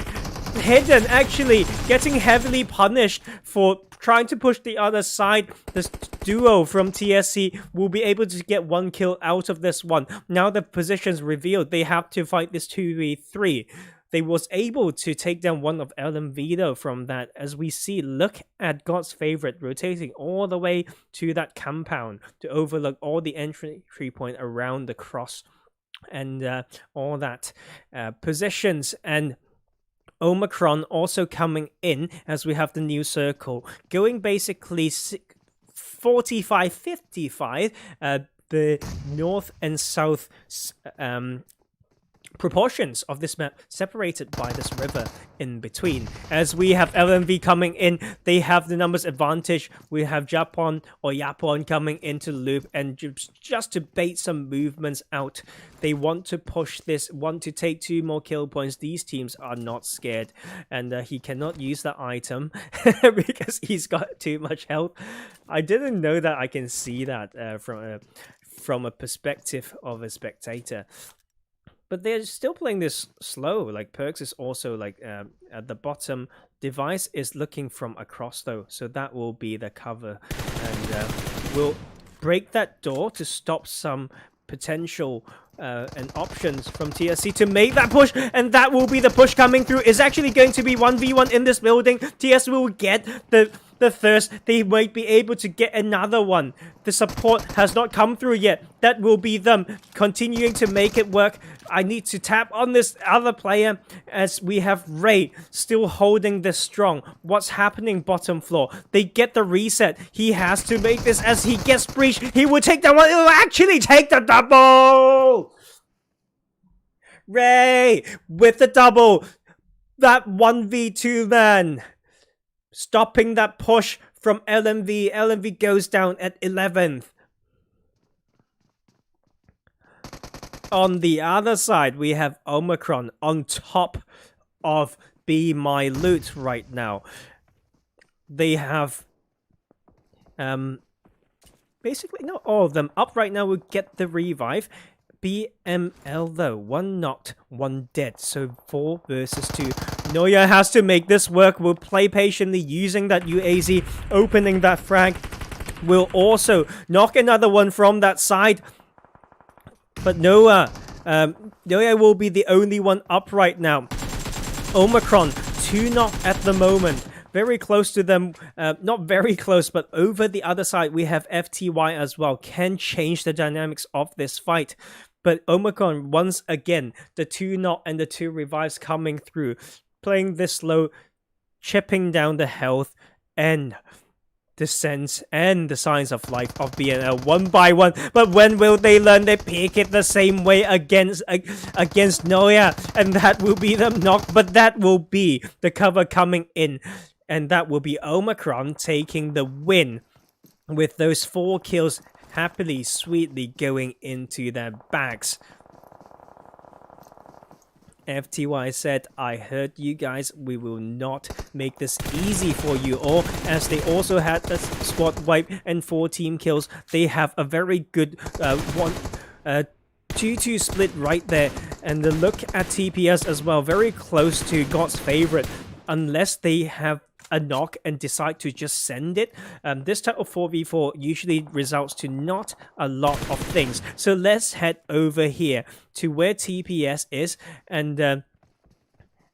Hidden, actually getting heavily punished for trying to push the other side. This duo from TSC will be able to get 1 kill out of this one. Now the position's revealed. They have to fight this 2v3. They was able to take down one of LMV though from that. As we see, look at God's favorite rotating all the way to that compound to overlook all the entry point around the cross and all that positions. And Omicron also coming in as we have the new circle going basically 45-55. The north and south proportions of this map separated by this river in between. As we have LMV coming in, they have the numbers advantage. We have Japon or Yapon coming into the loop, and just to bait some movements out. They want to push this, want to take 2 more kill points. These teams are not scared, and he cannot use that item because he's got too much health. I didn't know that I can see that from a perspective of a spectator. But they're still playing this slow. Like Perks is also like at the bottom. Device is looking from across though, so that will be the cover, and we'll break that door to stop some potential and options from TSC to make that push, and that will be the push coming through. Is actually going to be 1v1 in this building. TS will get the thirst. They might be able to get another one. The support has not come through yet. That will be them continuing to make it work. I need to tap on this other player as we have Ray still holding this strong. What's happening bottom floor? They get the reset. He has to make this as he gets breached. He will take that one. He will actually take the double. Ray with the double. That 1v2 man. Stopping that push from LMV. LMV goes down at 11th. On the other side, we have Omicron on top of Be My Loot right now. They have basically not all of them up right now. Will get the revive. BML though, 1 knocked, 1 dead, so 4 versus 2. Noya has to make this work. Will play patiently using that UAZ, opening that frag. Will also knock another one from that side. But Noya will be the only one up right now. Omicron, 2 knock at the moment. Very close to them, not very close, but over the other side we have FTY as well. Can change the dynamics of this fight. But Omicron, once again, the 2 knock and the 2 revives coming through. Playing this slow, chipping down the health and the sense and the signs of life of BNL one by one. But when will they learn? They pick it the same way against Noya, and that will be them knock. But that will be the cover coming in, and that will be Omicron taking the win with those 4 kills happily, sweetly going into their bags. FTY said, I heard you guys, we will not make this easy for you all, as they also had the squad wipe and 4 team kills. They have a very good 2-2 split right there, and the look at TPS as well, very close to God's favorite, unless they have a knock and decide to just send it. This type of 4v4 usually results to not a lot of things. So let's head over here to where TPS is and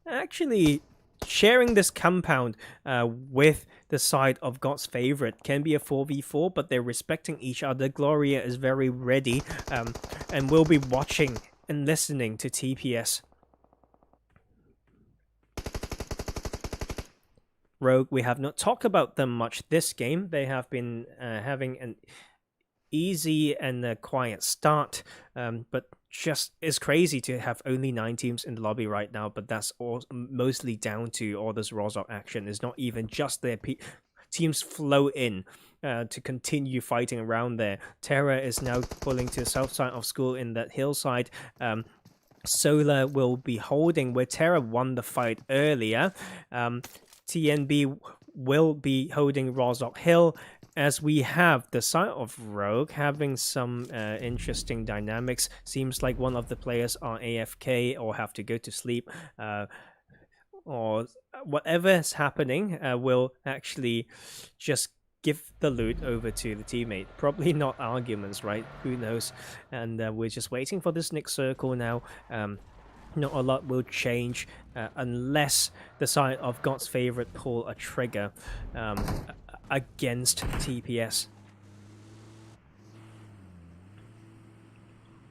actually sharing this compound with the side of God's favorite. Can be a 4v4, but they're respecting each other. Gloria is very ready, and will be watching and listening to TPS. Rogue, we have not talked about them much this game. They have been having an easy and a quiet start, but just it's crazy to have only 9 teams in the lobby right now, but that's all mostly down to all this Rozhok action. It's not even just their teams flow in to continue fighting around there. Terra is now pulling to the south side of school in that hillside. Solar will be holding where Terra won the fight earlier. TNB will be holding Rozhok Hill, as we have the side of Rogue having some interesting dynamics. Seems like one of the players are AFK or have to go to sleep, or whatever is happening will actually just give the loot over to the teammate. Probably not arguments, right? Who knows? And we're just waiting for this next circle now. Not a lot will change unless the side of God's favorite pull a trigger against TPS.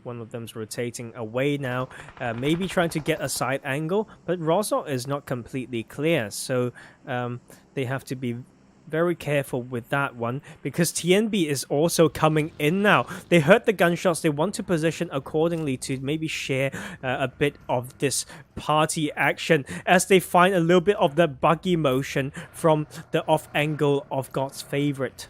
One of them's rotating away now, maybe trying to get a side angle, but Rozhok is not completely clear, so they have to be very careful with that one, because TNB is also coming in now. They heard the gunshots, they want to position accordingly to maybe share a bit of this party action as they find a little bit of the buggy motion from the off angle of God's favorite.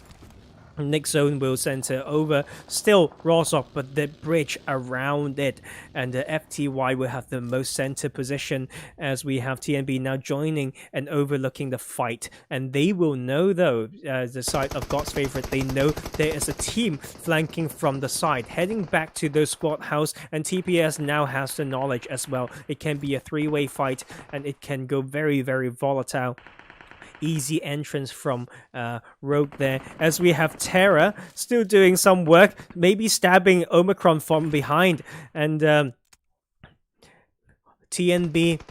Next zone will center over, still Rozhok, but the bridge around it, and the FTY will have the most center position, as we have TNB now joining and overlooking the fight. And they will know, though, the side of God's favorite, they know there is a team flanking from the side, heading back to the squad house, and TPS now has the knowledge as well. It can be a 3-way fight, and it can go very, very volatile. Easy entrance from Rogue there, as we have Terra still doing some work, maybe stabbing Omicron from behind, and TNB,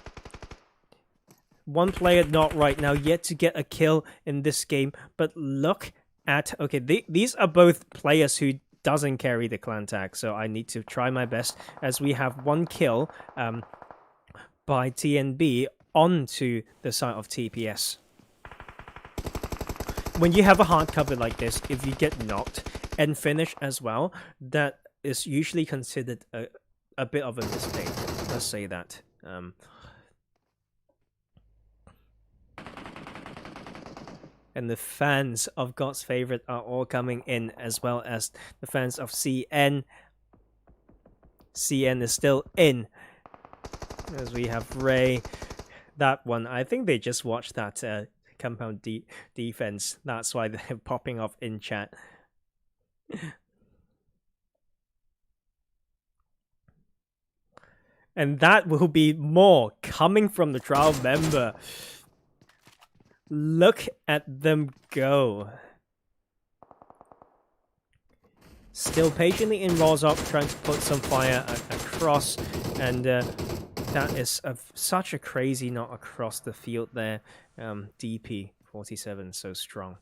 one player not right now, yet to get a kill in this game. But look at, okay, these are both players who doesn't carry the clan tag, so I need to try my best, as we have one kill by TNB onto the side of TPS. When you have a hard cover like this, if you get knocked and finish as well, that is usually considered a bit of a mistake. Let's say that. And the fans of God's favorite are all coming in, as well as the fans of CN. CN is still in, as we have Ray. That one, I think they just watched that compound defense. That's why they're popping off in chat. And that will be more coming from the trial member. Look at them go. Still patiently in Rozhok, trying to put some fire across, and that is such a crazy knot across the field there. DP 47, so strong.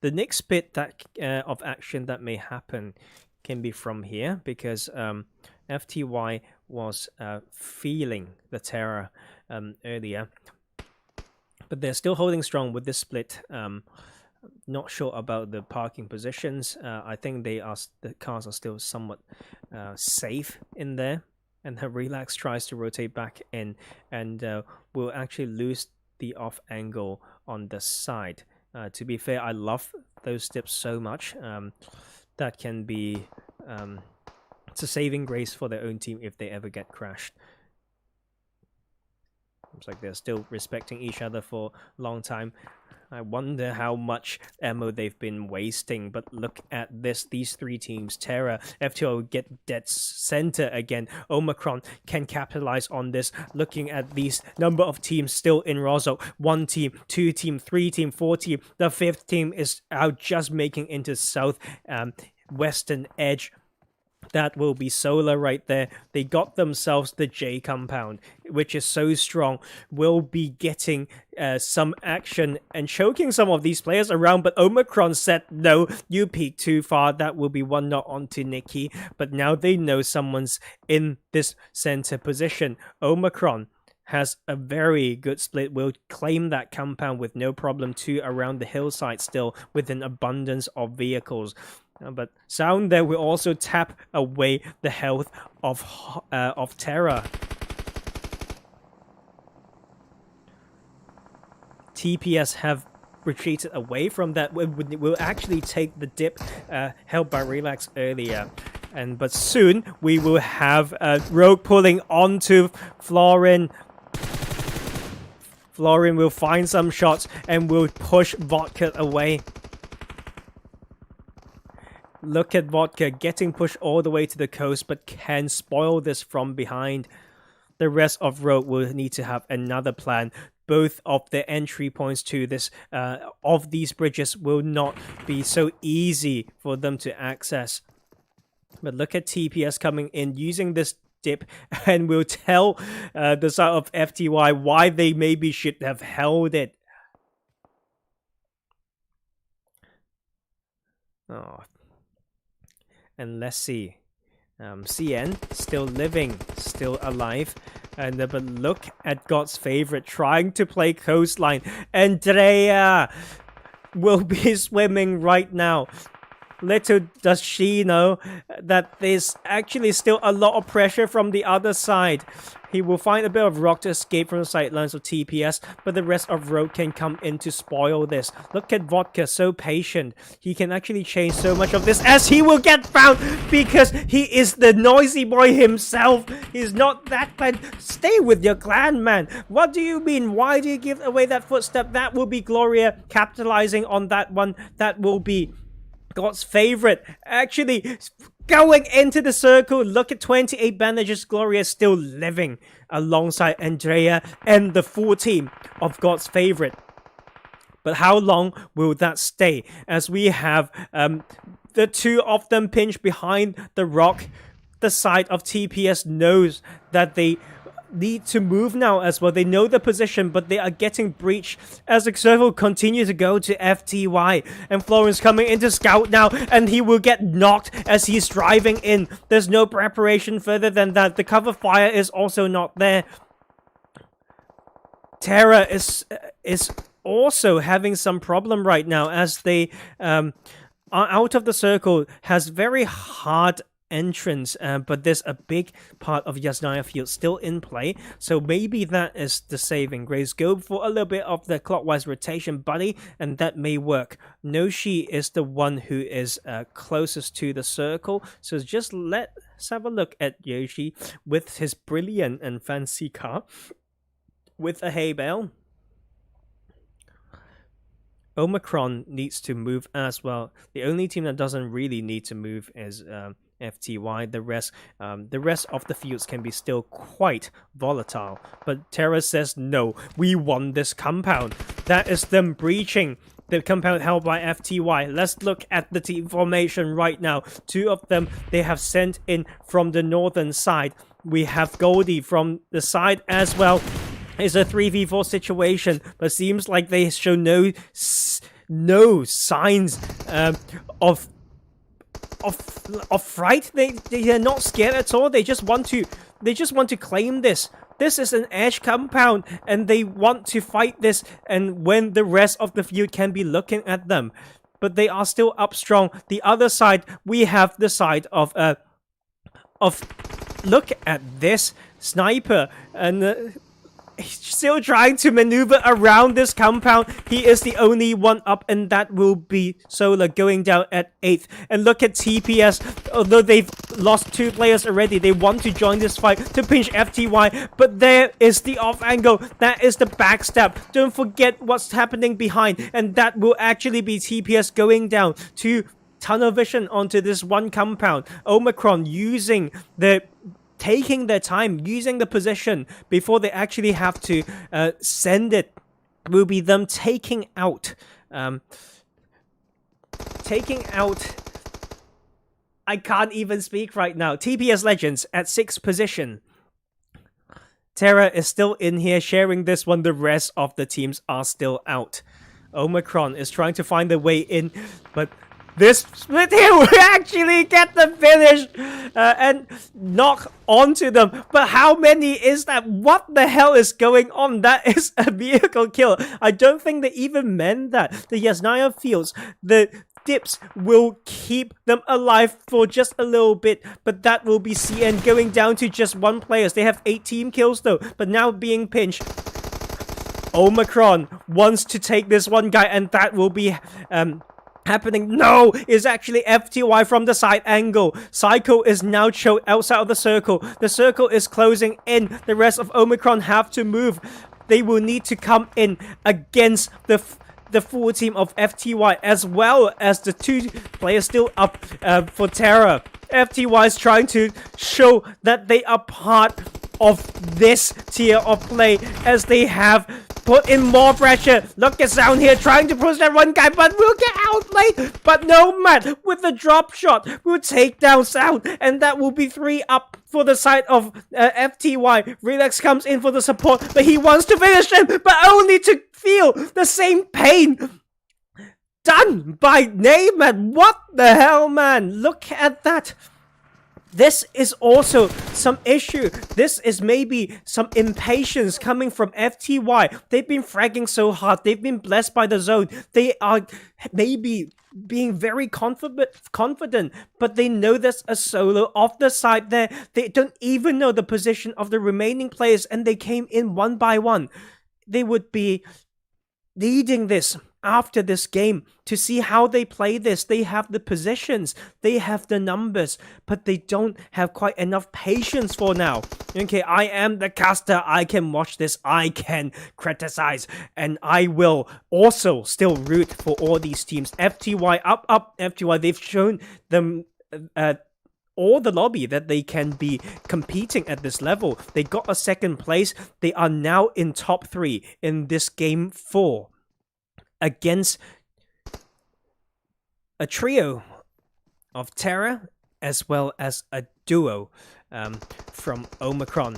The next bit that of action that may happen can be from here, because FTY was feeling the terror earlier, but they're still holding strong with this split. Not sure about the parking positions. I think the cars are still somewhat safe in there. And her Relax tries to rotate back in, and will actually lose the off angle on the side. To be fair, I love those tips so much. That can be it's a saving grace for their own team if they ever get crashed. Looks like they're still respecting each other for a long time. I wonder how much ammo they've been wasting, but look at this. These 3 teams, Terra, FTY will get dead center again. Omicron can capitalize on this. Looking at these number of teams still in Rozhok. 1 team, 2 team, 3 team, 4 team. The 5th team is out just making into south western edge. that will be Solar right there. They got themselves the J compound, which is so strong. Will be getting some action and choking some of these players around, but Omicron said, no, you peeked too far. That will be 1-0 onto Nikki, but now they know someone's in this center position. Omicron has a very good split, will claim that compound with no problem too around the hillside still with an abundance of vehicles. But Sound there will also tap away the health of Terra. TPS have retreated away from that. Will actually take the dip held by Relax earlier. But soon we will have Rogue pulling onto Florin. Florin will find some shots and will push Vodka away. Look at Vodka getting pushed all the way to the coast, but can spoil this from behind. The rest of Rogue will need to have another plan. Both of the entry points to this of these bridges will not be so easy for them to access. But look at TPS coming in using this dip, and will tell the side of FTY why they maybe should have held it. Oh. And let's see. CN still living, still alive. And but look at God's favorite trying to play coastline. Andrea will be swimming right now. Little does she know that there's actually still a lot of pressure from the other side. He will find a bit of rock to escape from the sidelines of TPS, but the rest of Rogue can come in to spoil this. Look at Vodka, so patient. He can actually change so much of this as he will get found because he is the noisy boy himself. He's not that bad. Stay with your clan, man. What do you mean? Why do you give away that footstep? That will be Gloria capitalizing on that one. That will be God's favorite actually going into the circle. Look at 28 bandages. Gloria still living alongside Andrea and the full team of God's favorite. But how long will that stay as we have the two of them pinched behind the rock? The side of TPS knows that they need to move now as well. They know the position, but they are getting breached as the circle continues to go to FTY. And Florence coming into scout now, and he will get knocked as he's driving in. There's no preparation further than that. The cover fire is also not there. Terra is also having some problem right now as they are out of the circle. Has very hard entrance, but there's a big part of Yasnaya field still in play, so maybe that is the saving grace. Go for a little bit of the clockwise rotation, buddy, and that may work. Noshi is the one who is closest to the circle, so just let's have a look at Yoshi with his brilliant and fancy car with a hay bale. Omicron needs to move as well. The only team that doesn't really need to move is FTY. The rest of the fields can be still quite volatile. But Terra says, no, we won this compound. That is them breaching the compound held by FTY. Let's look at the team formation right now. Two of them they have sent in from the northern side. We have Goldie from the side as well. It's a 3v4 situation, but seems like they show no signs of fright. They are not scared at all. They just want to claim this. This is an edge compound, and they want to fight this. And when the rest of the field can be looking at them, but they are still up strong. The other side, we have the side of look at this sniper and. He's still trying to maneuver around this compound. He is the only one up, and that will be Solar going down at 8th. And look at TPS. Although they've lost 2 players already, they want to join this fight to pinch FTY. But there is the off angle. That is the backstab. Don't forget what's happening behind. And that will actually be TPS going down to tunnel vision onto this one compound. Omicron taking their time, using the position before they actually have to send it, will be them taking out I can't even speak right now. TPS Legends at 6th position. Terra is still in here sharing this one. The rest of the teams are still out. Omicron is trying to find a way in, but this split here will actually get the finish and knock onto them. But how many is that? What the hell is going on? That is a vehicle kill. I don't think they even meant that. The Yasnaya Fields, the dips will keep them alive for just a little bit, but that will be CN going down to just 1 player. They have 8 team kills though, but now being pinched. Omicron wants to take this one guy, and that will be happening. No, it's actually FTY from the side angle. Psycho is now choked outside of the circle. The circle is closing in. The rest of Omicron have to move. They will need to come in against the full team of FTY, as well as the 2 players still up for Terra. FTY is trying to show that they are part of this tier of play, as they have put in more pressure. Look at Sound here trying to push that one guy, but we'll get outplayed. But no, man, with the drop shot, we'll take down Sound, and that will be 3 up for the side of FTY. Relax comes in for the support, but he wants to finish him, but only to feel the same pain done by Neyman. What the hell, man? Look at that. This is also some issue. This is maybe some impatience coming from FTY. They've been fragging so hard. They've been blessed by the zone. They are maybe being very confident, but they know there's a solo off the side there. They don't even know the position of the remaining players, and they came in 1 by 1. They would be leading this after this game to see how they play this. They have the positions, they have the numbers, but they don't have quite enough patience for now. Okay, I am the caster. I can watch this, I can criticize, and I will also still root for all these teams. FTY, up, FTY. They've shown them all the lobby that they can be competing at this level. They got a 2nd place. They are now in top 3 in this game 4 against a trio of Terra as well as a duo from Omicron.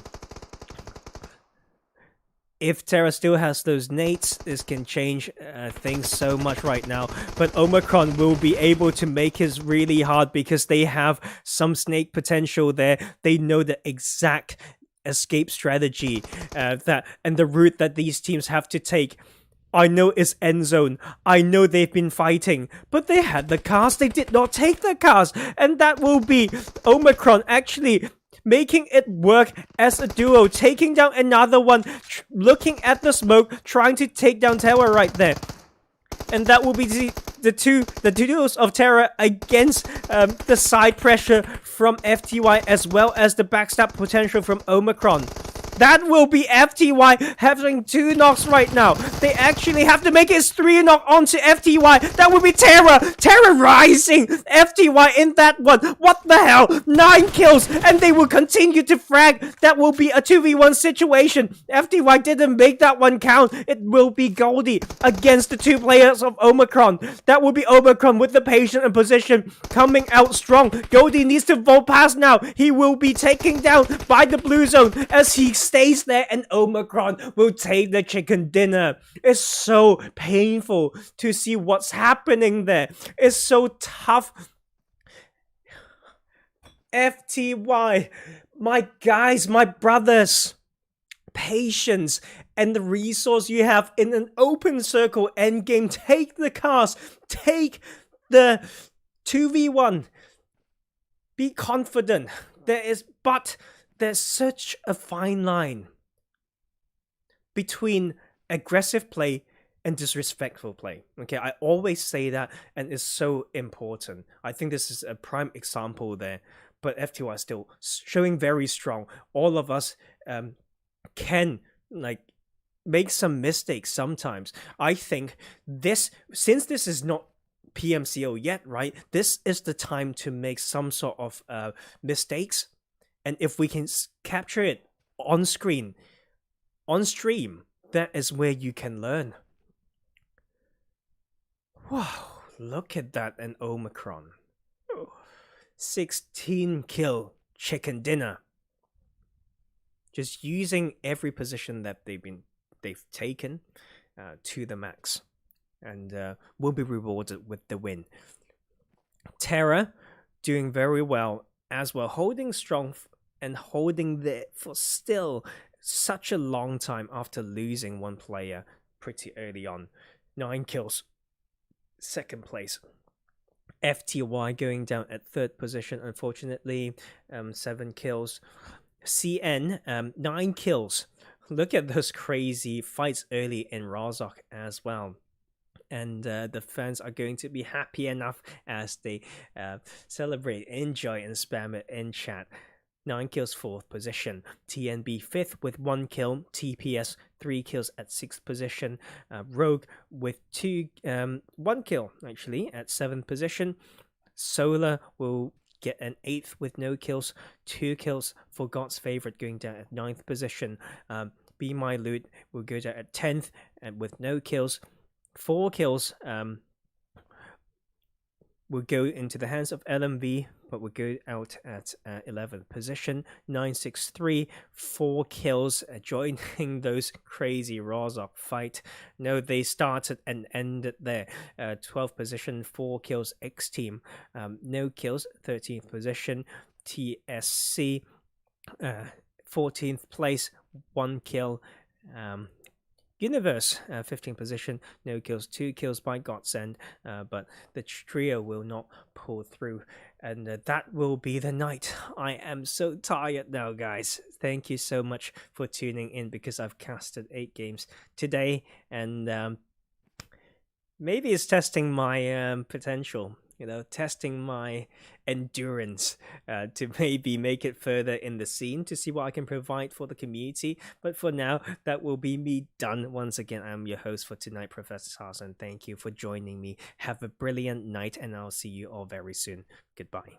If Terra still has those nades, this can change things so much right now. But Omicron will be able to make his really hard, because they have some snake potential there. They know the exact escape strategy and the route that these teams have to take. I know it's end zone. I know they've been fighting, but they had the cars. They did not take the cars, and that will be Omicron actually making it work as a duo, taking down another one, looking at the smoke, trying to take down Terra right there. And that will be the duos of Terra against the side pressure from FTY, as well as the backstab potential from Omicron. That will be FTY having 2 knocks right now. They actually have to make it 3 knock onto FTY. That will be Terra. Terrorizing FTY in that one. What the hell? 9 kills, and they will continue to frag. That will be a 2v1 situation. FTY didn't make that one count. It will be Goldie against the 2 players of Omicron. That will be Omicron with the patient and position coming out strong. Goldie needs to vault past now. He will be taken down by the blue zone as he stays there, and Omicron will take the chicken dinner. It's so painful to see what's happening there. It's so tough. FTY, my guys, my brothers, patience and the resource you have in an open circle endgame. Take the cars, take the 2v1. Be confident. There's such a fine line between aggressive play and disrespectful play. Okay, I always say that, and it's so important. I think this is a prime example there. But FTY is still showing very strong. All of us can make some mistakes sometimes. I think since this is not PMCO yet, right? This is the time to make some sort of mistakes. And if we can capture it on screen, on stream, that is where you can learn. Wow, look at that, an Omicron. 16 kill chicken dinner. Just using every position that they've taken to the max, and will be rewarded with the win. Terra doing very well as well, holding strong and holding there for still such a long time after losing one player pretty early on. 9 kills, second place. FTY going down at third position, unfortunately. 7 kills. CN, 9 kills. Look at those crazy fights early in Razok as well. And the fans are going to be happy enough as they celebrate, enjoy, and spam it in chat. 9 kills, 4th position. TNB 5th with 1 kill. TPS 3 kills at 6th position. Rogue with 1 kill actually at 7th position. Solar will get an 8th with no kills. 2 kills for God's Favorite going down at 9th position. Be My Loot will go down at 10th and with no kills. 4 kills will go into the hands of LMV, but will go out at 11th position. 963, 4 kills, joining those crazy Razok fight. No, they started and ended there. 12th position, 4 kills. XTEAM, no kills. 13th position. TSC, 14th place, 1 kill. Universe, 15th position, no kills, 2 kills by GODSENT, but the trio will not pull through, and that will be the night. I am so tired now, guys. Thank you so much for tuning in, because I've casted 8 games today, and maybe it's testing my potential, testing my endurance to maybe make it further in the scene, to see what I can provide for the community. But for now, that will be me done. Once again, I'm your host for tonight, Professor Tarzan. Thank you for joining me. Have a brilliant night, and I'll see you all very soon. Goodbye.